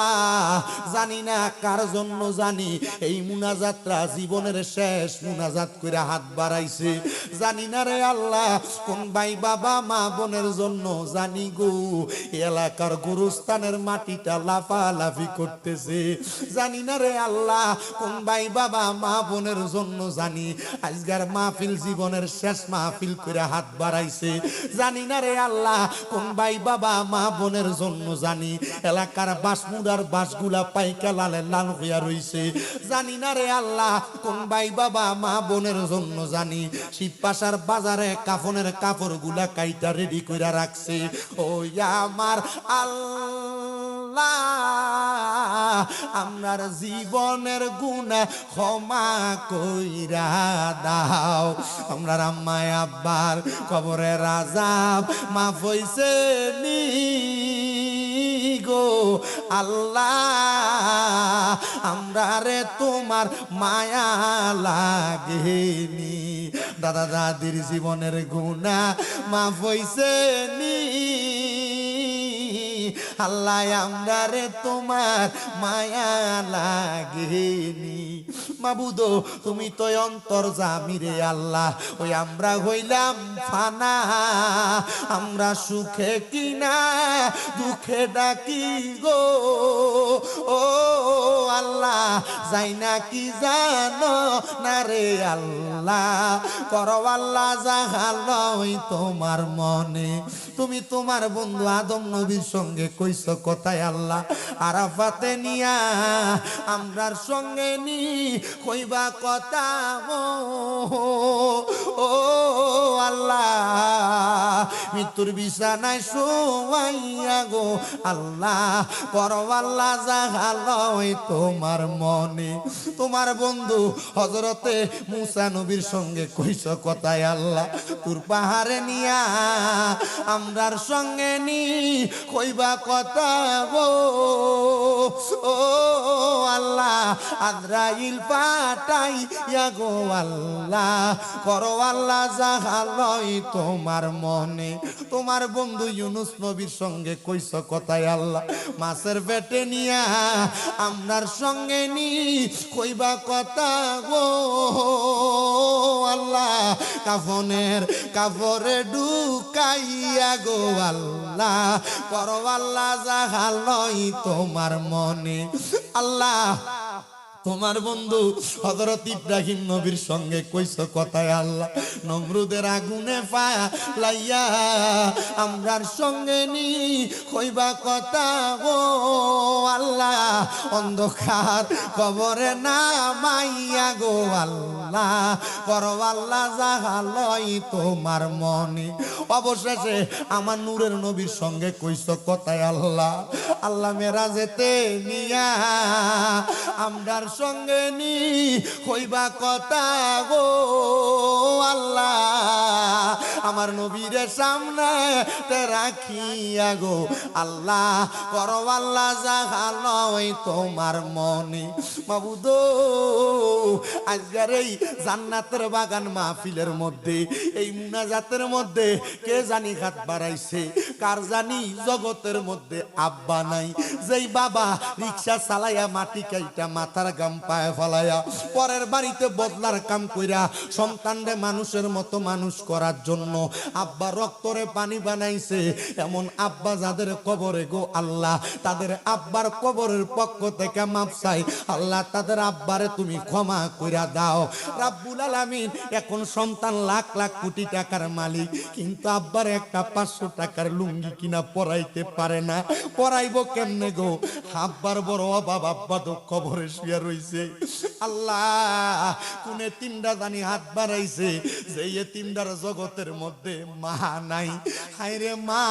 জানি না কার জন্য জানি এই মুনাজাতরা জীবনের শেষ মুনাজাত করে হাত বাড়াইছে জানি না রে আল্লাহ কোন ভাই বাবা মা বোনের জন্য জানি গো এলাকার গুরুস্থানের মাটিটা লাফালাফি করতেছে জানি না রে আল্লাহ কোন ভাই বাবা মা বোনের বোনের জন্য জানি আজকের মাহফিল জীবনের শেষ মাহফিল করে হাত বাড়াইছে। জানি না রে আল্লাহ কোন ভাই বাবা মা বোনের জন্য জানি এলাকার বাসমুদার বাসগুলা পাইকা লালে লাল হইয়া রইছে। জানি না রে আল্লাহ কোন ভাই বাবা মা বোনের জন্য জানি শিবপাশার বাজারে কাফনের কাপড় গুলা কাইটা রেডি কইরা রাখছে। ও আমার আল্লাহ আমরার জীবনের গুনাহ ক্ষমা কইরা দাও। আমরার আম্মায় আব্বার কবরের আযাব মাফ হইছে নি গো আল্লাহ। আমরারে তোমার মায়া লাগেনি। দাদা দাদির জীবনের গুনাহ মাফ হইছে নি আল্লাহ। আমরারে তোমার মায়া লাগেনি। মাবুদ তুমি তো অন্তর্যামী রে আল্লাহ। ওই আমরা হইলাম ফানা, আমরা সুখে কিনা দুঃখে ডাকি গো ও আল্লাহ। যাই না কি জানো না রে আল্লাহ, করো আল্লাহ যাহা লয় তোমার মনে। তুমি তোমার বন্ধু আদম নবীর সঙ্গে কইছো কথায় আল্লাহ আরাফাতে নিয়া আমরার সঙ্গে নি কইবা কথা ও আল্লাহ। মৃত্যুর বিছানায় শোয়াইয়া গো আল্লাহ করো আল্লাহ যাহা লয় তোমার মনে। তোমার বন্ধু হযরতে মুসা নবীর সঙ্গে কইছো কথায় আল্লাহ তুর পাহাড়ে নিয়া আমরার সঙ্গে নি কইবা কথা গো ও আল্লাহ। আজরাইল পাঠাইয়া গো আল্লাহ করো আল্লাহ যাহা লয় তোমার মনে। তোমার বন্ধু ইউনুস নবীর সঙ্গে কইছো কথায় আল্লাহ মাছের পেটে নিয়া আমরার সঙ্গে নি কইবা কথা গো আল্লাহ। কাফনের কাপড়ে ঢুকাইয়া গো আল্লাহ করো আল্লাহ যাহা লয় তোমার মনে। আল্লাহ তোমার বন্ধু হযরত ইব্রাহিম নবীর সঙ্গে কইছো কথায় আল্লাহ নমরুদের আগুনে ফালাইয়া আমরার সঙ্গে নি কইবা কথা গো আল্লাহ। অন্ধকার কবরে নামাইয়া গো আল্লাহ করো আল্লাহ যাহা লয় তোমার মনে। অবশেষে আমার নূরের নবীর সঙ্গে কইছো কথায় আল্লাহ আল্লাহ মেরাজেতে নিয়া আমরার সঙ্গে নি কইবা কথা গো আল্লাহ। আমার নবীর সামনে তে রাখিয়া গো আল্লাহ করো আল্লাহ যাহা লয় তোমার মনে। মাবুদ আজকের এই জান্নাতের বাগান মাহফিলের মধ্যে এই মুনাজাতের মধ্যে কে জানি হাত বাড়াইছে, কার জানি জগতের মধ্যে আব্বা নাই। যেই বাবা রিক্সা চালাইয়া মাটি কাইটা মাথার গাম পায়ে ফলাইয়া পরের বাড়িতে বদলার কাম কইরা সন্তানরে মানুষের মতো মানুষ করার জন্য আব্বা রক্তরে পানি বানাইছে, এমন আব্বা যাদের কবরে গো আল্লাহ তাদের আব্বার কবরের পক্ষ থেকে মাপ চাই আল্লাহ। তাদের আব্বারে তুমি ক্ষমা কইরা দাও রাব্বুল আলামিন। এখন সন্তান লাখ লাখ কোটি টাকার মালিক, কিন্তু আব্বার একটা 500 টাকার লুঙ্গি কিনা পরাইতে পারে না। পরাইবো কেমনে গো? আব্বার বড় অভাব, আব্বা তো কবরে শুয়ে রইছে। আল্লাহ কোন এতিমরা জানি হাত বাড়াইছে, যে এতিমদার জগতের মধ্যে মা নাই। হায়রে মা,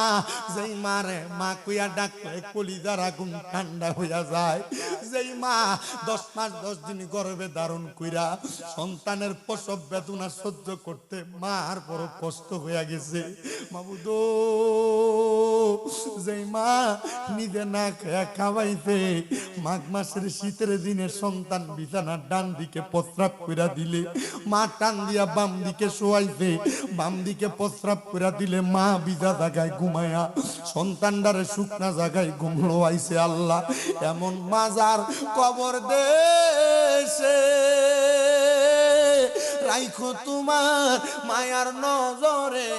যেই মারে মা কইয়া ডাকলে কলিজার আগুন ঠান্ডা হইয়া যায়। যেই মা 10 মাস 10 দিন গর্ভে ধারণ কইরা সন্তানের প্রসব বেদনা সহ্য করতে মার বড় কষ্ট হইয়া গেছে। মাবুদ যেই মা নিজে না খেয়া খাওয়াইতে মাঘ মাসের শীতের দিনে সন্তান বিছানার ডান দিকে প্রস্রাব কইরা দিলে মা টান দিয়া বাম দিকে শোয়াইতে, বাম দিকে প্রস্রাব কইরা দিলে মা ভিজা জায়গায় ঘুমায়া সন্তানটারে শুকনা জায়গায় ঘুমলো আইছে। আল্লাহ এমন মাজার কবর দেশে রাইখো তোমার মায়ার নজরে,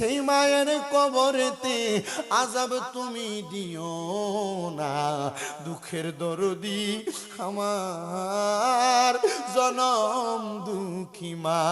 সেই মায়ের কবরেতে আযাব তুমি দিও না, দুঃখের দরদি আমার জনম দুঃখী মা।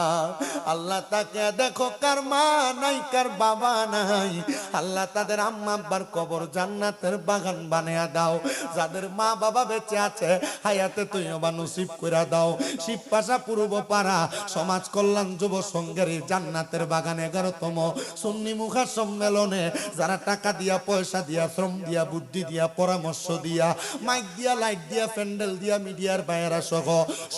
আল্লাহ তাকে দেখো, কার মা নাই, কার বাবা নাই, আল্লাহ তাদের আম্মা আব্বার কবর জান্নাতের বাগান বানিয়ে দাও। যাদের মা বাবা বেঁচে আছে হায়াতে তুই বা নসিব করে দাও। শিবপাশা পূর্ব পাড়া সমাজ কল্যাণ যুব সংঘের জান্নাতের বাগান 11তম সুন্নি মুখা সম্মেলনে যারা টাকা দিয়া, পয়সা দিয়া, শ্রম দিয়া, বুদ্ধি দিয়া, পরামর্শ দিয়া, মাইক দিয়া, লাইট দিয়া, প্যান্ডেল দিয়া, মিডিয়ার বাইরা সহ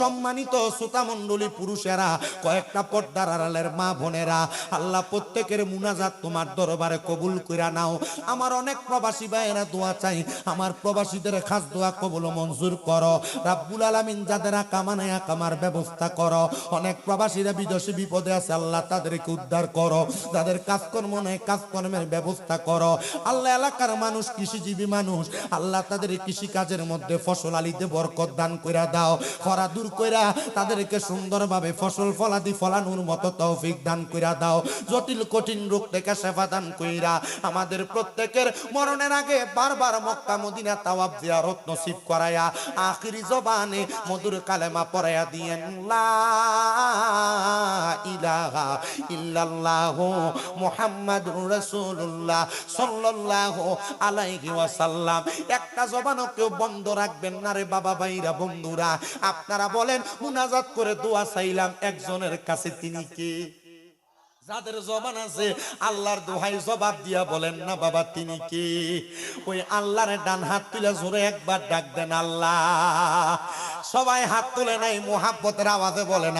সম্মানিত শ্রোতা মণ্ডলী, পুরুষেরা, কয়েকটা পর্দার আড়ালের মা বোনেরা, আল্লাহ প্রত্যেকের মুনাজাত তোমার দরবারে কবুল কইরা নাও। আমার অনেক প্রবাসী ভাইয়েরা দোয়া চাই, আমার প্রবাসীদের খাস দোয়া কবুল মঞ্জুর করো রাব্বুল আলামিন। যাদের কামানায়া কামার ব্যবস্থা করো, অনেক প্রবাসীরা বিদেশে বিপদে আছে, আল্লাহ তাদেরকে উদ্ধার করো। যাদের কাজকর্ম নেই কাজকর্মের ব্যবস্থা করো আল্লাহ। এলাকার মানুষ কৃষিজীবী মানুষ, আল্লাহ তাদের কৃষি কাজের মধ্যে ফসল আলিতে বরকত দান কইরা দাও। খরা দূর কইরা তাদেরকে সুন্দরভাবে ফসল ফলাদি ফলানোর মতো তৌফিক দান কইরা দাও। জটিল কঠিন রোগ থেকে শেফা দান কইরা আমাদের প্রত্যেকের মরণের আগে বারবার মক্কা মদিনা তাওয়াফ জিয়ারত নসিব করায়া আখিরি জবানে মধুর কালেমা পড়ায়া দিয়েন, লা ইলাহা ইল্লাল্লাহু মুহাম্মাদুর রাসূলুল্লাহ সাল্লাল্লাহু আলাইহি ওয়াসাল্লাম। একটা জবানও কেউ বন্ধ রাখবেন না রে বাবা, ভাইরা, বন্ধুরা। আপনারা বলেন, মুনাজাত করে দোয়া চাইলাম একজনের কাছে, তিনি কে? যাদের জবান আছে আল্লাহর দোহাই জবাব দিয়া বলেন না বাবা, তিনি কে? ওই আল্লাহর ডান হাত তুলে জোরে একবার ডাক দেন, আল্লাহ। সবাই হাত তুলে নাই, মোহাব্বতের আওয়াজে বলেন